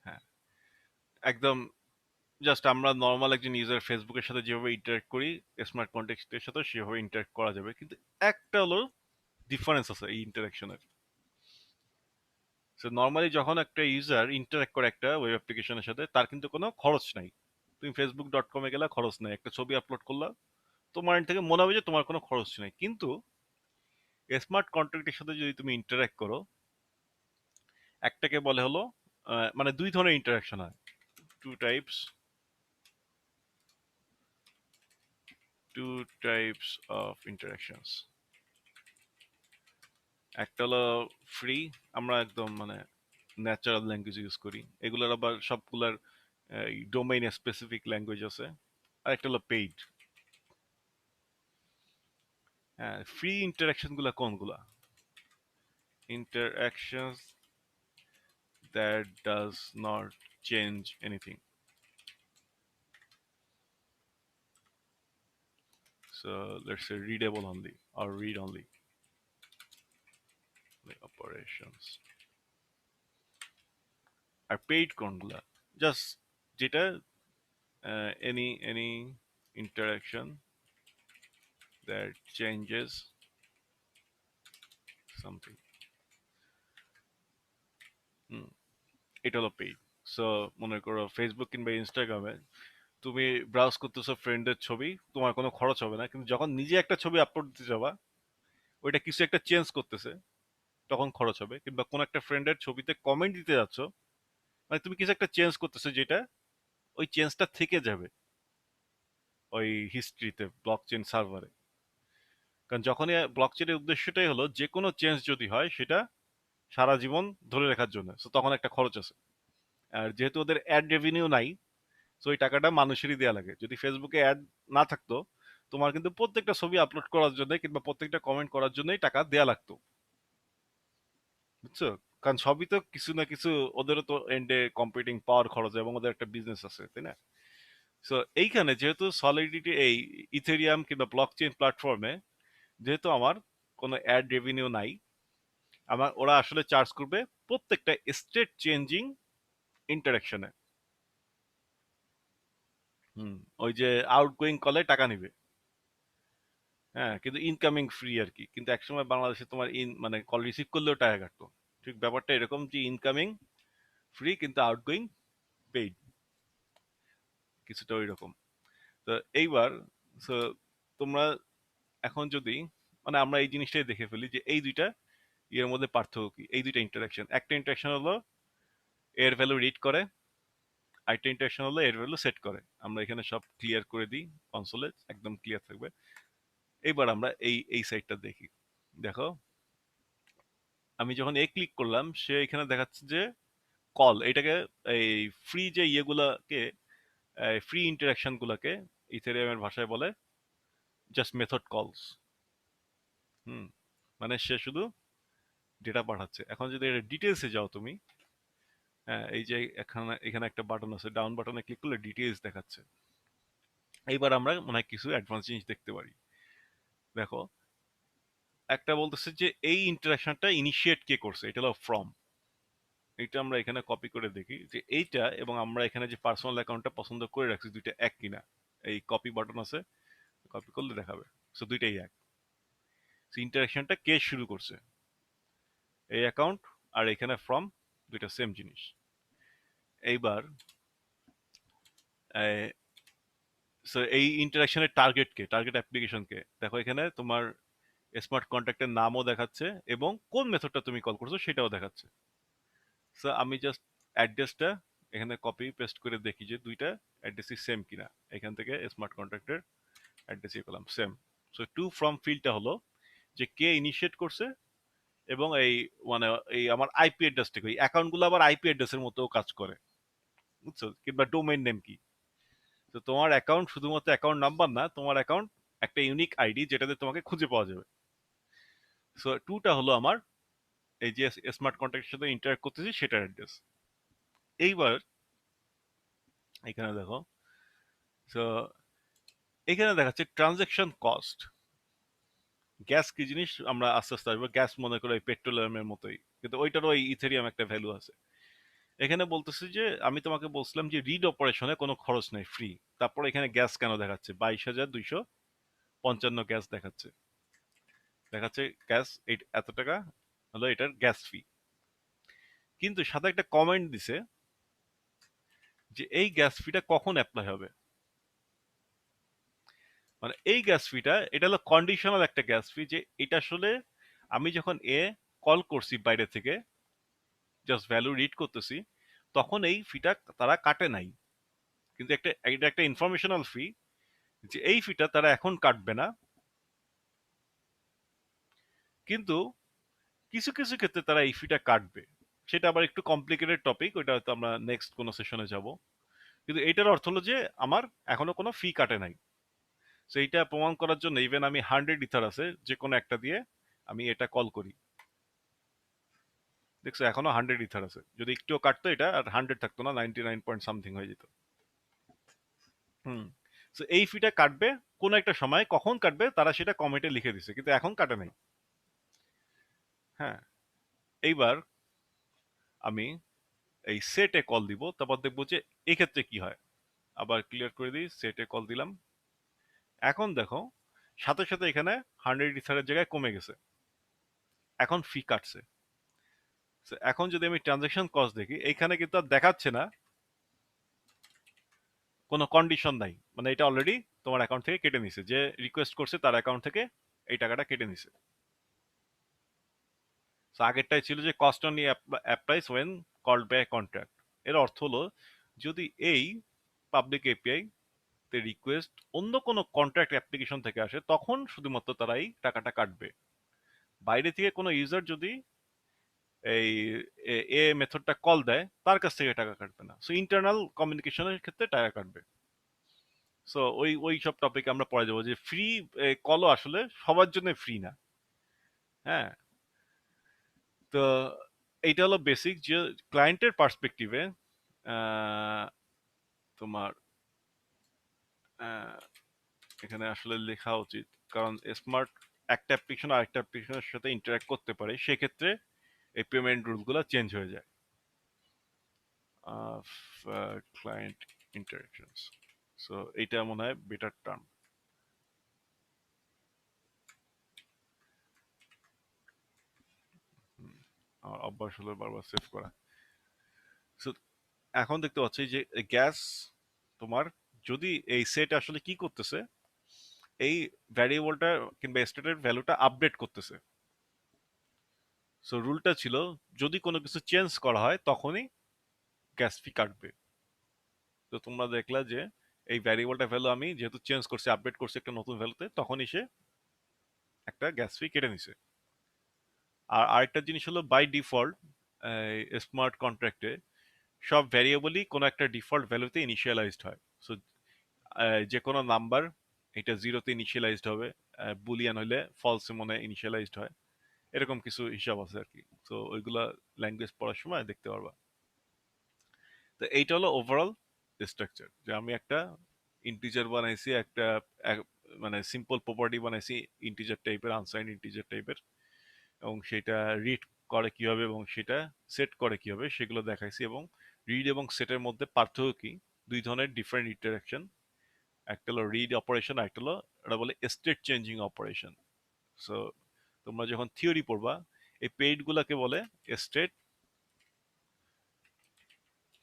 [SPEAKER 1] হ্যাঁ, একদম জাস্ট আমরা নর্মাল একজন ইউজার ফেসবুকের সাথে যেভাবে ইন্টারেক্ট করি, স্মার্ট কন্টেক্সটের সাথে সেভাবে ইন্টারেক্ট করা যাবে। কিন্তু একটা হলো ডিফারেন্স আছে এই ইন্টারাকশনের। সো নর্মালি যখন একটা ইউজার ইন্টারেক্ট করে একটা ওয়েব অ্যাপ্লিকেশনের সাথে, তার কিন্তু কোনো খরচ নাই। তুমি facebook.com-এ গেলে খরচ নাই, একটা ছবি আপলোড করলা, তোমার end থেকে মনে হবে যে তোমার কোনো খরচ নেই। কিন্তু স্মার্ট কন্ট্রাক্টের সাথে যদি তুমি ইন্টারেক্ট করো, একটাকে বলে হলো মানে দুই ধরনের ইন্টারাকশন হয়। Two types two types of interactions. একটা হলো ফ্রি, আমরা একদম মানে ন্যাচারাল ল্যাঙ্গুয়েজ ইউজ করি, এগুলোর আবার সবগুলার ডোমেইন স্পেসিফিক ল্যাঙ্গুয়েজ আছে। আর একটা হলো পেইড। হ্যাঁ, ফ্রি ইন্টারাকশন গুলা কোনগুলা? Interactions that does not change anything. So let's say readable only or read only, like operations. R paid কোনগুলা? জাস্ট যেটা any interaction that changes something. হুম, এটা হলো পেইড। সো মনে করো ফেসবুক কিংবা ইনস্টাগ্রামে তুমি ব্রাউজ করতেছো ফ্রেন্ডের ছবি, তোমার কোনো খরচ হবে না। কিন্তু যখন নিজে একটা ছবি আপলোড দিতে যাবা, ওইটা কিছু একটা চেঞ্জ করতেছে, তখন খরচ হবে। কিংবা কোন একটা ফ্রেন্ডের ছবিতে কমেন্ট দিতে যাচ্ছ, মানে তুমি কিছু একটা চেঞ্জ করতেছো, যেটা ওই চেঞ্জটা থেকে যাবে ওই হিস্ট্রিতে, ব্লক চেইন সার্ভারে। কারণ যখনই ব্লক চেইনের উদ্দেশ্যটাই হলো যে কোনো চেঞ্জ যদি হয় সেটা সারা জীবন ধরে রাখার জন্য, তো তখন একটা খরচ আছে। আর যেহেতু ওদের অ্যাড রেভিনিউ নাই, তো ওই টাকাটা মানুষেরই দেওয়া লাগে। যদি ফেসবুকে অ্যাড না থাকতো, তোমার কিন্তু প্রত্যেকটা ছবি আপলোড করার জন্য কিংবা প্রত্যেকটা কমেন্ট করার জন্যই টাকা দেয়া লাগতো। বুঝছো? কারণ সবই তো কিছু না কিছু, ওদেরও তো এন্ডে কম্পিউটিং পাওয়ার খরচ, এবং ওদের একটা বিজনেস আছে, তাই না? সো এইখানে যেহেতু সলিডিটি এই ইথেরিয়াম কিংবা ব্লকচেইন প্ল্যাটফর্মে যেহেতু আমার কোনো অ্যাড রেভিনিউ নাই, আমার ওরা আসলে চার্জ করবে প্রত্যেকটা স্টেট চেঞ্জিং ইন্টারাকশনে। হুম, ওই যে আউটগোয়িং কলে টাকা নিবে, হ্যাঁ, কিন্তু ইনকামিং ফ্রি আর কি। কিন্তু একসময় বাংলাদেশে তোমার মানে কল রিসিভ করলেও টাকা কাটতো। ঠিক ব্যাপারটা এরকম যে ইনকামিং ফ্রি কিন্তু আউটগোয়িং পেইড, কিছুটা ওই রকম। তো এইবার so, তোমরা এখন যদি মানে আমরা এই জিনিসটাই দেখে ফেলি যে এই দুইটা ইয়ের মধ্যে পার্থক্য কি। এই দুইটা ইন্টারাকশন, একটা ইন্টারাকশন হলো এর ভ্যালু রিড করে, আরেকটা ইন্টারাকশন হলো এর ভ্যালু সেট করে। আমরা এখানে সব ক্লিয়ার করে দিই, কনসোলে একদম ক্লিয়ার থাকবে। এইবার আমরা এই সাইডটা দেখি। দেখো, আমি যখন এ ক্লিক করলাম সে এখানে দেখাচ্ছে যে কল এটাকে এই ফ্রি যে ইয়েগুলাকে, ফ্রি ইন্টারাকশন গুলাকে ইথেরিয়ামের ভাষায় বলে জাস্ট মেথড কলস। হুম, মানে সে শুধু ডেটা পাঠাচ্ছে। এখন যদি এটা ডিটেলসে যাও তুমি, হ্যাঁ, এই যে এখানে এখানে একটা বাটন আছে, ডাউন বাটনে ক্লিক করলে ডিটেলস দেখাচ্ছে। এইবার আমরা মনে হয় কিছু অ্যাডভান্স জিনিস দেখতে পারি। দেখো, একটা বলতেছে যে এই ইন্টারাকশনটা ইনিশিয়েট কে করছে, এটা হলো ফ্রম। এটা আমরা এখানে কপি করে দেখি যে এইটা এবং আমরা এখানে যে পার্সোনাল অ্যাকাউন্টটা পছন্দ করে রাখছি দুইটা এক কিনা। এই কপি বাটন আছে, কপি করলে দেখাবে। সো দুইটাই এক। ইন্টারাকশনটা কে শুরু করছে, এই অ্যাকাউন্ট আর এখানে ফ্রম, দুইটা সেম জিনিস। এইবার সো এই ইন্টারাকশনের টার্গেট কে, টার্গেট অ্যাপ্লিকেশন কে, দেখো এখানে তোমার স্মার্ট কন্ট্যাক্টের নামও দেখাচ্ছে এবং কোন মেথডটা তুমি কল করছো সেটাও দেখাচ্ছে। সো আমি জাস্ট অ্যাড্রেসটা এখানে কপি পেস্ট করে দেখি যে দুইটা অ্যাড্রেসই সেম কিনা। এখান থেকে স্মার্ট কন্ট্যাক্টের অ্যাড্রেস ইয়ে করলাম সেম। সো টু ফ্রম ফিল্ডটা হলো যে কে ইনিশিয়েট করছে এবং এই মানে এই আমার আইপি অ্যাড্রেস থেকে, ওই অ্যাকাউন্টগুলো আবার আইপি অ্যাড্রেসের মতো কাজ করে, বুঝছো, কিংবা ডোমেইন নেম কি। তো তোমার অ্যাকাউন্ট শুধুমাত্র অ্যাকাউন্ট নাম্বার না, তোমার অ্যাকাউন্ট একটা ইউনিক আইডি যেটাতে তোমাকে খুঁজে পাওয়া যাবে। সো টুটা হলো আমার এই যে স্মার্ট কন্ট্যাক্টের সাথে ইন্টারঅ্যাক্ট করতেছি সেটার অ্যাড্রেস। এইবার এখানে দেখো, সো এখানে দেখাচ্ছে ট্রানজ্যাকশন কস্ট। গ্যাস কি জিনিস আমরা আস্তে আস্তে আসবো। গ্যাস মনে করো এই পেট্রোলিয়ামের মতোই, কিন্তু ওইটারও ওই ইথেরিয়াম একটা ভ্যালু আছে। এখানে বলতেছে যে আমি তোমাকে বলছিলাম যে রিড অপারেশনে কোনো খরচ নেই, ফ্রি। তারপর এখানে গ্যাস কেন দেখাচ্ছে 22,255 গ্যাস দেখাচ্ছে, দেখাচ্ছে গ্যাস এত টাকা হলো এটার গ্যাস ফি। কিন্তু সাথে একটা কমেন্ট দিছে যে এই গ্যাস ফিটা কখন অ্যাপ্লাই হবে। মানে এই গ্যাস ফিটা এটা হলো কন্ডিশনাল একটা গ্যাস ফি, যে এটা আসলে আমি যখন কল করছি বাইরে থেকে, জাস্ট ভ্যালু রিড করতেছি, তখন এই ফিটা তারা কাটে নাই। কিন্তু এটা একটা ইনফরমেশনাল ফি, যে এই ফিটা তারা এখন কাটবে না। কিন্তু কিছু কিছু ক্ষেত্রে তারা এই ফিটা কাটবে। সেটা আবার একটু কমপ্লিকেটেড টপিক, ওইটা হয়তো আমরা নেক্সট কোনো সেশনে যাব। কিন্তু এইটার অর্থ হলো যে আমার এখনো কোনো ফি কাটে নাই। তো এইটা প্রমাণ করার জন্য ইভেন আমি 100 ইথার আছে যে কোনো একটা দিয়ে আমি এটা কল করি, দেখছো এখনো 100 ইথার আছে। যদি একটুও কাটতো এটা আর 100 থাকতো না, 99 পয়েন্ট সামথিং হয়ে যেত। হুম, তো এই ফিটা কাটবে কোন একটা সময়, কখন কাটবে তারা সেটা কমেন্টে লিখে দিছে, কিন্তু এখন কাটে নাই। হ্যাঁ, এইবার আমি এই সেটে কল দিব, তারপর দেখবো যে এই ক্ষেত্রে কি হয়। আবার ক্লিয়ার করে দিই, সেটে কল দিলাম। এখন দেখো, সাথে সাথে এখানে 100 ইথারের জায়গায় কমে গেছে, এখন ফি কাটছে। So, এখন যদি আমি ট্রানজাকশন কস্ট দেখি, এইখানে কিন্তু আর দেখাচ্ছে না কোনো কন্ডিশন নাই, মানে এটা অলরেডি তোমার অ্যাকাউন্ট থেকে কেটে নিছে, যে রিকোয়েস্ট করছে তার অ্যাকাউন্ট থেকে এই টাকাটা কেটে নিছে। So, আগেরটাই ছিল যে cost only applies when called by contract. এর অর্থ হলো যদি এই পাবলিক এপিআই তে রিকোয়েস্ট অন্য কোনো কন্ট্রাক্ট অ্যাপ্লিকেশন থেকে আসে, তখন শুধুমাত্র তারা এই টাকাটা কাটবে। বাইরে থেকে কোনো ইউজার যদি এই মেথডটা কল দেয়, তার কাছ থেকে টাকা কাটবে না। সো ইন্টারনাল কমিউনিকেশনের ক্ষেত্রে টাকা কাটবে। সো ওই ওই সব টপিক আমরা পরে যাবো, যে ফ্রি কলও আসলে সবার জন্য ফ্রি না। হ্যাঁ, তো এইটা হলো বেসিক যে ক্লায়েন্টের পার্সপেক্টিভে তোমার আহ, এখানে আসলে লেখা উচিত, কারণ স্মার্ট একটা অ্যাপ্লিকেশন আর একটা অ্যাপ্লিকেশনের সাথে ইন্টারঅ্যাক্ট করতে পারে, সেক্ষেত্রে এই পেমেন্ট রুলগুলো চেঞ্জ হয়ে যায়। ক্লায়েন্ট ইন্টারাকশনস, সো এইটা মনে হয় বেটার টার্ম। আমার অভ্যাস হলো বারবার সেভ করা। সো এখন দেখতে পাচ্ছি যে গ্যাস তোমার, যদি এই সেট আসলে কি করতেছে, এই ভ্যারিয়েবলটা কিংবা স্টেটের ভ্যালুটা আপডেট করতেছে। সো রুলটা ছিল যদি কোনো কিছু চেঞ্জ করা হয় তখনই গ্যাস ফি কাটবে। তো তোমরা দেখলা যে এই ভ্যারিয়েবলটা ভ্যালু আমি যেহেতু চেঞ্জ করছি, আপডেট করছি একটা নতুন ভ্যালুতে, তখনই সে একটা গ্যাস ফি কেটে নিছে। আর আরেকটা জিনিস হলো বাই ডিফল্ট স্মার্ট কন্ট্রাক্টে সব ভ্যারিয়েবলই কোনো একটা ডিফল্ট ভ্যালুতে ইনিশিয়ালাইজড হয়। সো যে কোনো নাম্বার এটা জিরোতে ইনিশিয়ালাইজড হবে, বুলিয়ান হলে ফলসে মনে ইনিশিয়ালাইজড হয়, এরকম কিছু হিসাব আছে আর কি। তো ওইগুলা ল্যাঙ্গুয়েজ পড়ার সময় দেখতে পারবা। তো এইটা হলো ওভারঅল স্ট্রাকচার, যে আমি একটা ইন্টিজার বানাইছি, একটা মানে সিম্পল প্রপার্টি বানাইছি ইন্টিজার টাইপের, আনসাইন্ড ইন্টিজার টাইপের, এবং সেটা রিড করে কিভাবে এবং সেটা সেট করে কিভাবে সেগুলো দেখাইছি। এবং রিড এবং সেটের মধ্যে পার্থক্য কি, দুই ধরনের ডিফারেন্ট ইন্টারাকশন, একটা হলো রিড অপারেশন, একটা হলো এটা বলে স্টেট চেঞ্জিং অপারেশন। সো তোমরা যখন থিওরি পড়বা, এই পেইড গুলাকে বলে স্টেট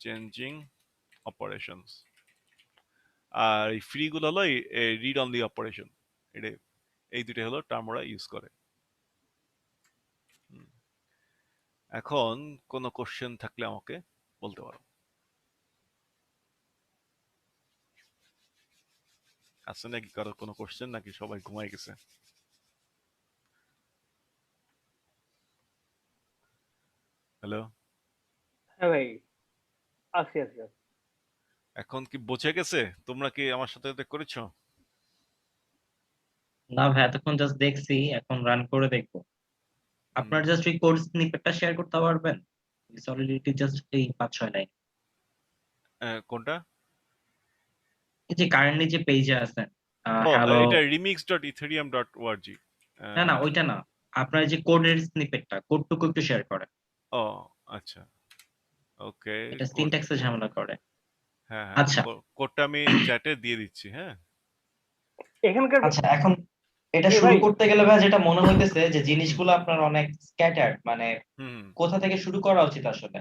[SPEAKER 1] চেঞ্জিং অপারেশনস, আর এই ফ্রি গুলো হলো রিড অনলি অপারেশন। এটা, এই দুটো হলো টার্ম ওরা ইউজ করে। হুম। এখন কোনো কোশ্চেন থাকলে আমাকে বলতে পারো। আছে নাকি কারো কোনো কোশ্চেন, নাকি সবাই ঘুমাই গেছে? হ্যালো?
[SPEAKER 3] হ্যাঁ ভাই, আছি আছি আছি।
[SPEAKER 1] এখন কি বোঝে গেছে? তোমরা কি আমার সাথে সাথে করেছো?
[SPEAKER 2] না ভাই, এতক্ষণ জাস্ট দেখছি, এখন রান করে দেখবো।
[SPEAKER 1] হুম।
[SPEAKER 2] আপনার জাস্ট ওই কোড স্নিপেটটা শেয়ার করতে পারবেন? সলিডিটি জাস্ট এই 5-6 লাইন।
[SPEAKER 1] কোনটা?
[SPEAKER 2] এই যে কারেন্টলি যে পেজে আছেন,
[SPEAKER 1] ও,
[SPEAKER 2] হ্যালো।
[SPEAKER 1] এটা remix.ethereum.org।
[SPEAKER 2] না না, ওইটা না। আপনার যে কোডের স্নিপেটটা, কোডটুকু একটু শেয়ার করেন।
[SPEAKER 1] ও আচ্ছা, ওকে।
[SPEAKER 2] এটা
[SPEAKER 1] কোড,
[SPEAKER 2] সিনট্যাক্সে ঝামেলা করে।
[SPEAKER 1] হ্যাঁ হ্যাঁ,
[SPEAKER 2] আচ্ছা
[SPEAKER 1] কোডটা আমি চ্যাটে দিয়ে দিচ্ছি, হ্যাঁ।
[SPEAKER 3] এখানকার
[SPEAKER 2] আচ্ছা, এখন এটা
[SPEAKER 3] এ
[SPEAKER 2] শুরু
[SPEAKER 3] ভাই,
[SPEAKER 2] করতে গেলে ভাই যেটা মনে হইতেছে যে
[SPEAKER 1] হুম
[SPEAKER 2] জিনিসগুলো আপনার অনেক স্ক্যাটার্ড, মানে
[SPEAKER 1] হুম
[SPEAKER 2] কোথা থেকে শুরু করা উচিত আসলে।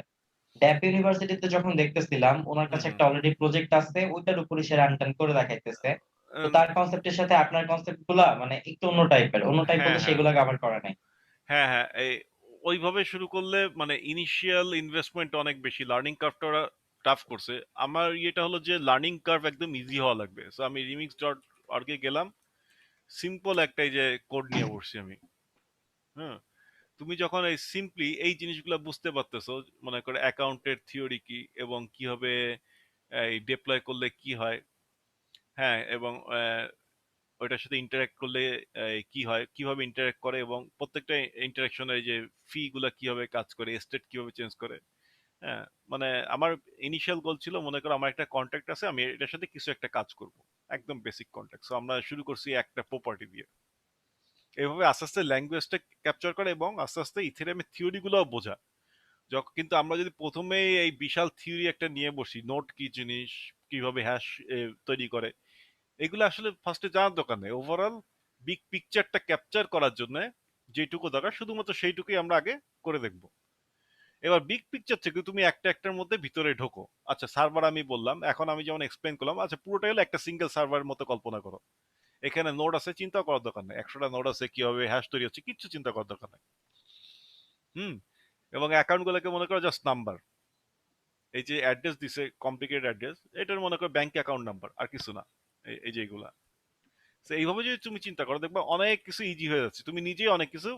[SPEAKER 2] ড্যাপ ইউনিভার্সিটিতে যখন দেখতেছিলাম, ওনার
[SPEAKER 1] হুম
[SPEAKER 2] কাছে
[SPEAKER 1] হুম
[SPEAKER 2] একটা অলরেডি প্রজেক্ট আছে, ওইটার উপরে সে রান টান করে দেখাইতেছে। তো
[SPEAKER 1] উম,
[SPEAKER 2] তার কনসেপ্টের সাথে আপনার কনসেপ্ট গুলা মানে একটু অন্য টাইপের, অন্য টাইপ
[SPEAKER 1] হ্যাঁ
[SPEAKER 2] বলতে
[SPEAKER 1] হ্যাঁ
[SPEAKER 2] সেগুলা কভার করে নাই।
[SPEAKER 1] হ্যাঁ হ্যাঁ, এই ওইভাবে শুরু করলে মানে ইনিশিয়াল ইনভেস্টমেন্ট অনেক বেশি, লার্নিং কার্ভটা ওরা টাফ করছে। আমার ইয়েটা হলো যে লার্নিং কার্ভ একদম ইজি হওয়া লাগবে। সো আমি রিমিক্স.org-এ গেলাম, সিম্পল একটাই যে কোড নিয়ে বসছি আমি। হ্যাঁ, তুমি যখন এই সিম্পলি এই জিনিসগুলো বুঝতে পারতেছো, মনে করে অ্যাকাউন্টের থিওরি কি এবং কিভাবে এই ডিপ্লয় করলে কি হয়, হ্যাঁ, এবং ওইটার সাথে ইন্টারঅ্যাক্ট করলে কি হয়, কিভাবে ইন্টারঅ্যাক্ট করে, এবং প্রত্যেকটা ইন্টারাকশনের যে ফি গুলা কিভাবে কাজ করে, স্টেট কিভাবে চেঞ্জ করে। হ্যাঁ, মানে আমার ইনিশিয়াল গোল ছিল, মনে করো আমার একটা কন্ট্রাক্ট আছে, আমি এটার সাথে কিছু একটা কাজ করব, একদম বেসিক কন্ট্রাক্ট। সো আমরা শুরু করছি একটা প্রপার্টি দিয়ে। এভাবে আস্তে আস্তে ল্যাঙ্গুয়েজটা ক্যাপচার করে এবং আস্তে আস্তে ইথেরিয়ামের থিওরি গুলোও বোঝা। যখন কিন্তু আমরা যদি প্রথমেই এই বিশাল থিওরি একটা নিয়ে বসি, নোট কি জিনিস, কিভাবে হ্যাশ তৈরি করে, এগুলো আসলে ফার্স্টে জানার দরকার নেই। ওভারঅল বিগ পিকচারটা ক্যাপচার করার জন্য যেটুকু দরকার শুধুমাত্র সেইটুকুই আমরা আগে করে দেখব। এবার বিগ পিকচার থেকে তুমি একটা একটার মধ্যে ভিতরে ঢোকো। আচ্ছা, সার্ভার আমি বললাম, এখন আমি যেমন এক্সপ্লেন করলাম, আচ্ছা পুরোটাই হলো একটা সিঙ্গেল সার্ভারের মতো কল্পনা করো। এখানে নোড আছে, চিন্তা করার দরকার নেই 100টা নোড আছে, কিভাবে হ্যাশ তৈরি হচ্ছে, কিচ্ছু চিন্তা করার দরকার নেই। হুম। এবং অ্যাকাউন্ট গুলোকে মনে করো জাস্ট নাম্বার। এই যে অ্যাড্রেস দিছে, কমপ্লিকেটেড অ্যাড্রেস, এটার মনে করো ব্যাংক অ্যাকাউন্ট নাম্বার, আর কিছু না। এই যে এগুলা। তো এইভাবে যদি তুমি চিন্তা করো, দেখবা অনেক কিছু ইজি হয়ে যাচ্ছে, তুমি নিজেই অনেক কিছু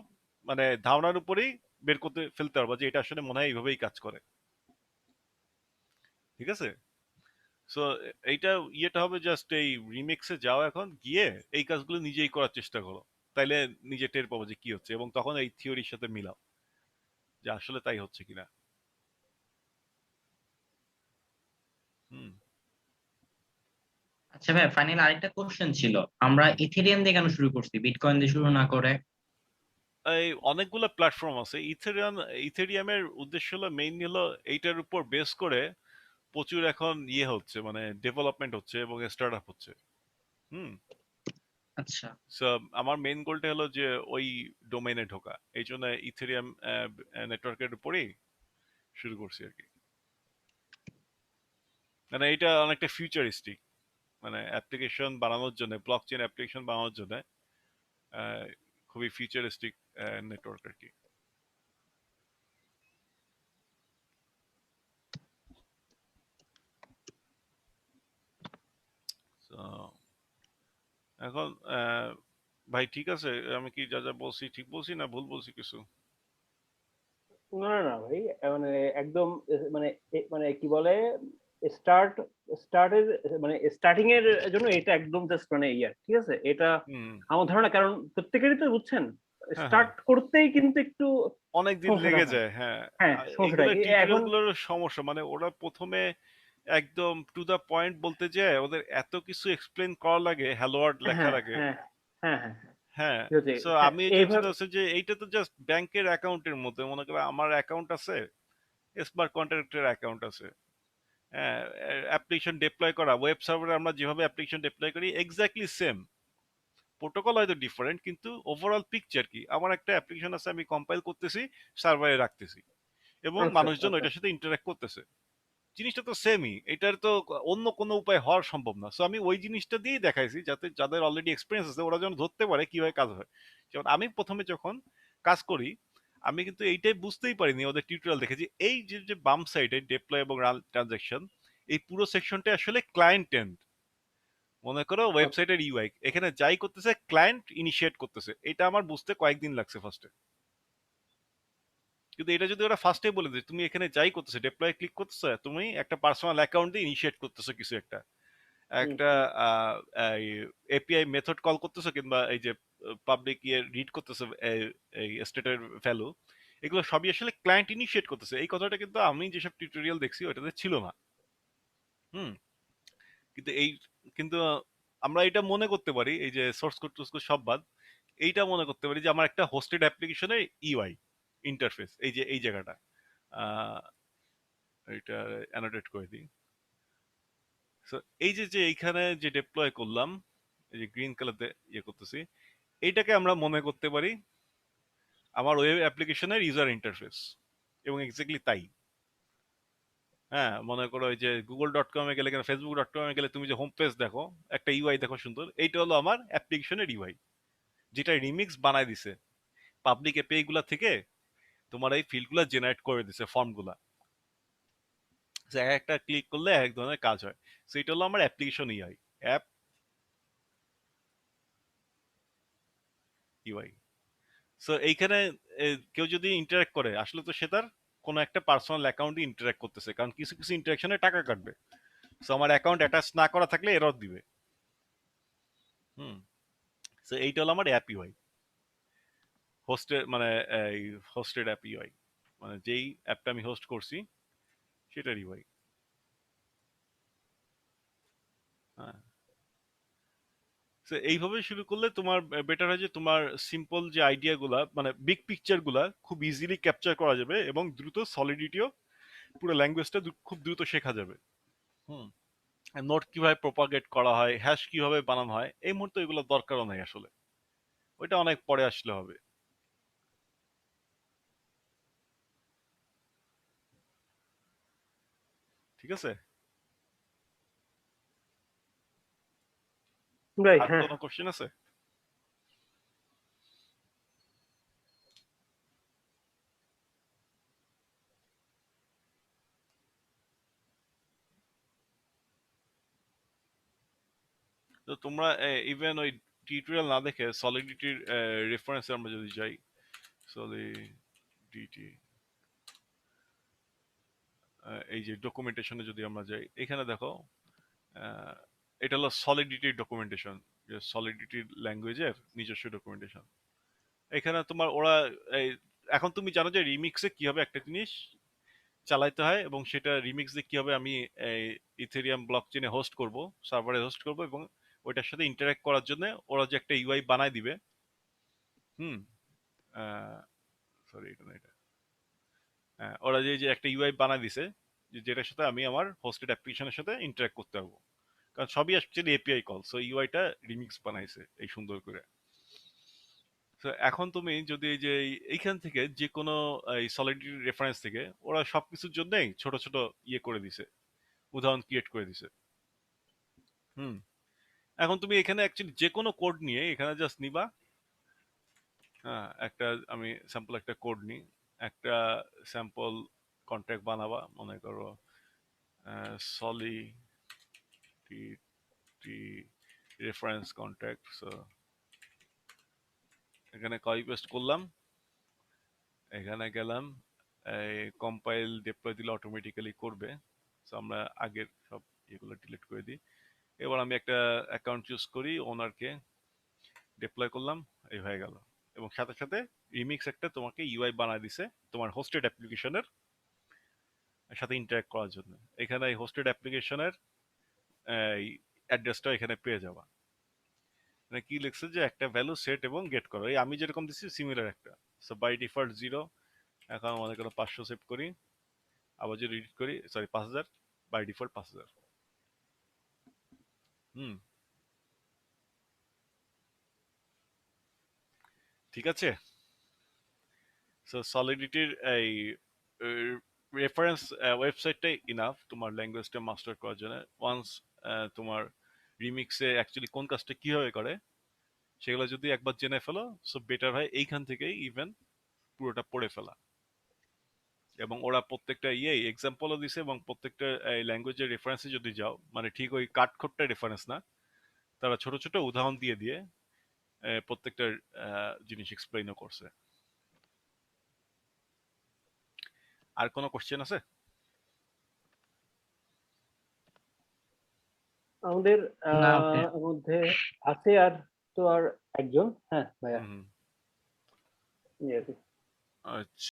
[SPEAKER 1] মানে ধারণার উপরেই বের করতে ফেলতে পারবা যে এটা আসলে মনে হয় এইভাবেই কাজ করে। ঠিক আছে? সো এইটা ইয়েটা হবে জাস্ট এই রিমিক্সে যাও, এখন গিয়ে এই কাজগুলো নিজেই করার চেষ্টা করো। তাইলে নিজে টের পাবো যে কি হচ্ছে, এবং তখন এই থিওরির সাথে মিলাও যে আসলে তাই হচ্ছে কিনা। হুম।
[SPEAKER 2] আচ্ছা ভাই, ফাইনাল আরেকটা কোশ্চেন ছিল। আমরা ইথেরিয়াম দিয়ে কেন শুরু করছি, বিটকয়েন দিয়ে শুরু না করে?
[SPEAKER 1] এই অনেকগুলো প্ল্যাটফর্ম আছে। ইথেরিয়ামের উদ্দেশ্য হলো মেইনলি হলো এইটার উপর বেস করে প্রচুর এখন হচ্ছে, মানে ডেভেলপমেন্ট হচ্ছে এবং স্টার্ট আপ হচ্ছে। হুম।
[SPEAKER 2] আচ্ছা।
[SPEAKER 1] সো আমার মেইন গোলটা হলো যে ওই ডোমেইনে ঢোকা, এই জন্য ইথেরিয়াম নেটওয়ার্কের উপরেই শুরু করছি আর কি। মানে এটা অনেকটা ফিউচারিস্টিক, মানে অ্যাপ্লিকেশন বানানোর জন্য, ব্লক চেইন অ্যাপ্লিকেশন বানানোর জন্য আহ, খুবই ফিউচারিস্টিক নেটওয়ার্ক আর কি। So, এখন ভাই ঠিক আছে, আমি কি যা যা বলছি ঠিক বলছি না ভুল বলছি কিছু?
[SPEAKER 3] না না না ভাই, মানে একদম মানে মানে কি বলে, স্টার্ট স্টার্টের মানে স্টার্টিং এর জন্য এটা একদম জাস্ট মানে ইয়ার ঠিক আছে এটা
[SPEAKER 1] হুম।
[SPEAKER 3] আমার ধারণা, কারণ প্রত্যেকেরই তো বুঝছেন
[SPEAKER 1] হ্যাঁ, হ্যাঁ,
[SPEAKER 3] স্টার্ট করতেই কিন্তু একটু
[SPEAKER 1] অনেক দিন
[SPEAKER 3] সমস্যাটা
[SPEAKER 1] লেগে
[SPEAKER 3] হয়।
[SPEAKER 1] যায়, হ্যাঁ।
[SPEAKER 3] হ্যাঁ, সমস্যাটা
[SPEAKER 1] এগুলো
[SPEAKER 3] কি
[SPEAKER 1] টিউটোরিয়াল
[SPEAKER 3] এখন।
[SPEAKER 1] গুলোর সমস্যা, মানে ওরা প্রথমে একদম টু দা পয়েন্ট বলতে যায়, ওদের এত কিছু এক্সপ্লেন করা লাগে, হ্যালো ওয়ার্ড লেখা
[SPEAKER 3] হ্যাঁ
[SPEAKER 1] লাগে।
[SPEAKER 3] হ্যাঁ হ্যাঁ হ্যাঁ হ্যাঁ,
[SPEAKER 1] হ্যাঁ।
[SPEAKER 3] ঠিক আছে।
[SPEAKER 1] সো
[SPEAKER 3] হ্যাঁ
[SPEAKER 1] আমি যে চিন্তা
[SPEAKER 3] এইভাবে।
[SPEAKER 1] করছি যে এইটা তো জাস্ট ব্যাংকের অ্যাকাউন্টের মতো, মনে করো আমার অ্যাকাউন্ট আছে, স্মার্ট কন্ট্রাক্টের অ্যাকাউন্ট আছে। হ্যাঁ। অ্যাপ্লিকেশন ডিপ্লয় করা, ওয়েব সার্ভারে আমরা যেভাবে অ্যাপ্লিকেশন ডিপ্লয় করি এক্স্যাক্টলি সেম। প্রোটোকল হয়তো ডিফারেন্ট, কিন্তু ওভারঅল পিকচার কি, আমার একটা অ্যাপ্লিকেশন আছে, আমি কম্পাইল করতেছি, সার্ভারে রাখতেছি, এবং
[SPEAKER 3] আচ্ছা
[SPEAKER 1] মানুষজন
[SPEAKER 3] আচ্ছা।
[SPEAKER 1] ওইটার সাথে ইন্টারঅ্যাক্ট করতেছে। জিনিসটা তো সেমই, এটার তো অন্য কোনো উপায় হওয়ার সম্ভব না। সো আমি ওই জিনিসটা দিয়েই দেখাইছি, যাতে যাদের অলরেডি এক্সপিরিয়েন্স আছে ওরা যেন ধরতে পারে কিভাবে কাজ হয়। যেমন আমি প্রথমে যখন কাজ করি, আমি কিন্তু এইটাই বুঝতেই পারিনি ওদের টিউটোরিয়াল দেখে, যে এই যে যে বাম সাইডে ডিপ্লয় এবং রান ট্রানজাকশন, এই পুরো সেকশনটা আসলে ক্লায়েন্ট এন্ড। মনে করো ওয়েবসাইটের ইউআই, এখানে যাই করতেছে ক্লায়েন্ট ইনিশিয়েট করতেছে, এটা আমার বুঝতে কয়েকদিন লাগছে ফার্স্টে। কিন্তু এটা যদি ওরা ফার্স্টে বলে দেয় তুমি এখানে যাই করতেছে, ডিপ্লয় ক্লিক করতেছো, তুমি একটা পার্সোনাল অ্যাকাউন্ট দিয়ে ইনিশিয়েট করতেছো কিছু একটা,
[SPEAKER 3] হুম
[SPEAKER 1] একটা
[SPEAKER 3] হুম।
[SPEAKER 1] এপিআই মেথড কল করতেছো, কিংবা এই যে পাবলিক রিড করতেছো এই স্টেটের ভ্যালু, এগুলো সবই আসলে ক্লায়েন্ট ইনিশিয়েট করতেছে। এই কথাটা কিন্তু আমি যেসব টিউটোরিয়াল দেখছি ওটাতে ছিল না। হুম। কিন্তু কিন্তু আমরা এটা মনে করতে পারি, এই যে সোর্স কোড টোর্স কোড সব বাদ, এইটা মনে করতে পারি যে আমার একটা হোস্টেড অ্যাপ্লিকেশনের ইউআই ইন্টারফেস, এই যে এই জায়গাটা, আহ, এটা অ্যানোটেট করে দিই। So, এই যে যে এইখানে যে ডিপ্লয় করলাম, এই যে গ্রিন কালারতে করতেছি, এইটাকে আমরা মনে করতে পারি আমার ওয়েব অ্যাপ্লিকেশনের ইউজার ইন্টারফেস, এবং এক্স্যাক্টলি তাই। হ্যাঁ, মনে করো এই যে google.com-এ গেলে, কিংবা facebook.com-এ গেলে তুমি যে হোম পেজ দেখো, একটা ইউআই দেখো সুন্দর, এইটা হলো আমার অ্যাপ্লিকেশনের ইউআই, যেটা রিমিক্স বানায় দিছে পাবলিক এপিআই গুলা থেকে, তোমার এই ফিল্ড গুলা জেনারেট করে দিছে, ফর্ম গুলা। So, একটা ক্লিক করলে এক ধরনের কাজ হয়। So, এটা হলো আমার application UI, app UI. So এইখানে কেউ যদি ইন্টারঅ্যাক্ট করে, আসলে তো সে তার কোনো একটা পার্সোনাল অ্যাকাউন্টে ইন্টারঅ্যাক্ট করতেছে, কারণ কিছু কিছু ইন্টারাকশনে টাকা কাটবে। সো আমার অ্যাকাউন্ট অ্যাটাচ না করা থাকলে এরর দিবে। হুম। সো এইটা হলো আমার অ্যাপ ইউআই, হোস্টেড মানে এই হোস্টেড অ্যাপ ইউআই, মানে যেই অ্যাপটা আমি হোস্ট করছি সেটার ইউআই। হ্যাঁ। So, এইভাবে শুরু করলে তোমার বেটার হয় যে তোমার সিম্পল যে আইডিয়া গুলা, মানে বিগ পিকচার গুলা খুব ইজিলি ক্যাপচার করা যাবে, এবং দ্রুত সলিডিটিও, পুরো ল্যাঙ্গুয়েজটা খুব দ্রুত শেখা যাবে। হুম। নোট কিভাবে প্রপাগেট করা হয়, হ্যাশ কিভাবে বানানো হয়, এই মুহূর্তে এগুলো দরকারও নাই আসলে, ওইটা অনেক পরে আসলে হবে। ঠিক আছে।
[SPEAKER 3] রাইট,
[SPEAKER 1] আর
[SPEAKER 3] হ্যাঁ।
[SPEAKER 1] কোনো কোশ্চেন আছে? তো তোমরা ইভেন ওই টিউটোরিয়াল না দেখে সলিডিটির রেফারেন্সে আমরা যদি যাই, সলিডিটি, এই যে ডকুমেন্টেশনে যদি আমরা যাই, এখানে দেখো, আহ, এটা হলো সলিডিটির ডকুমেন্টেশন, যে সলিডিটির ল্যাঙ্গুয়েজের নিজস্ব ডকুমেন্টেশন। এখানে তোমার ওরা এই, এখন তুমি জানো যে রিমিক্সে কি হবে একটা জিনিস, চালাইতে হয় এবং সেটা রিমিক্স দিয়ে কি হবে, আমি এই ইথেরিয়াম ব্লকচেনে হোস্ট করব, সার্ভারে হোস্ট করব, এবং ওইটার সাথে ইন্টারঅ্যাক্ট করার জন্য ওরা যে একটা ইউআই বানায় দিবে। হুম। সরি, এটা না, এটা। ওরা যে একটা ইউআই বানায় দিছে, যেটার সাথে আমি আমার হোস্টেড অ্যাপ্লিকেশনের সাথে ইন্টারঅ্যাক্ট করতে পারবো, কারণ সবই অ্যাকচুয়ালি এপিআই কল। সো ইউআইটা রিমিক্স বানাইছে এই সুন্দর করে। তো এখন তুমি যদি এই যে এইখান থেকে যে কোনো এই সলিডিটি রেফারেন্স থেকে ওরা সবকিছুর জন্যই ছোট ছোট ইয়ে করে দিছে, উদাহরণ ক্রিয়েট করে দিছে। হুম। এখন তুমি এখানে অ্যাকচুয়ালি যে কোনো কোড নিয়ে এখানে জাস্ট নিবা। হ্যাঁ, একটা আমি স্যাম্পল একটা কোড নিই, একটা স্যাম্পল কন্ট্রাক্ট বানাবা, মনে করো সলিডিটি রেফারেন্স কন্ট্রাক্ট। সো এখানে কপি পেস্ট করলাম, এখানে গেলাম, এই কম্পাইল ডিপ্লয় দিলে অটোমেটিক্যালি করবে। সো আমরা আগের সব এগুলো ডিলিট করে দিই। এবার আমি একটা অ্যাকাউন্ট চুজ করি, ওনারকে ডিপ্লয় করলাম, এই হয়ে গেল। এবং সাথে সাথে রিমিক্স একটা তোমাকে ইউআই বানায় দিছে তোমার হোস্টেড অ্যাপ্লিকেশনের সাথে ইন্টারঅ্যাক্ট করার জন্য। এখানে এই হোস্টেড অ্যাপ্লিকেশনের এই অ্যাড্রেসটা এখানে পেয়ে যাবা। মানে কি লিখছে যে একটা ভ্যালু সেট এবং গেট করো, এই আমি যেরকম দিচ্ছি সিমিলার একটা। সো বাই ডিফল্ট 0, এখন মনে করো 500 সেভ করি, আবার যদি এডিট করি, সরি 5000, বাই ডিফল্ট 5000। হুম, ঠিক আছে। সো সলিডিটির এই রেফারেন্স ওয়েবসাইটটাই ইনাফ তোমার ল্যাঙ্গুয়েজটা মাস্টার করার জন্য। ওয়ান্স তোমার রিমিক্সে অ্যাকচুয়ালি কোন কাজটা কিভাবে করে সেগুলো যদি একবার জেনে ফেলো, সো বেটার হয় এইখান থেকেই ইভেন পুরোটা পড়ে ফেলা। এবং ওরা প্রত্যেকটা এক্সাম্পলও দিছে, এবং প্রত্যেকটা ল্যাঙ্গুয়েজের রেফারেন্সে যদি যাও, মানে ঠিক ওই কাঠখোট্টা রেফারেন্স না, তারা ছোট ছোট উদাহরণ দিয়ে দিয়ে প্রত্যেকটা জিনিস এক্সপ্লেইনও করছে। আর কোনো কোশ্চেন আছে?
[SPEAKER 3] আমাদের
[SPEAKER 2] না ভাইয়া।
[SPEAKER 3] মধ্যে আছে আর তো আর একজন, হ্যাঁ ভাইয়া,
[SPEAKER 1] হুম,
[SPEAKER 3] এই আর কি।
[SPEAKER 1] আচ্ছা।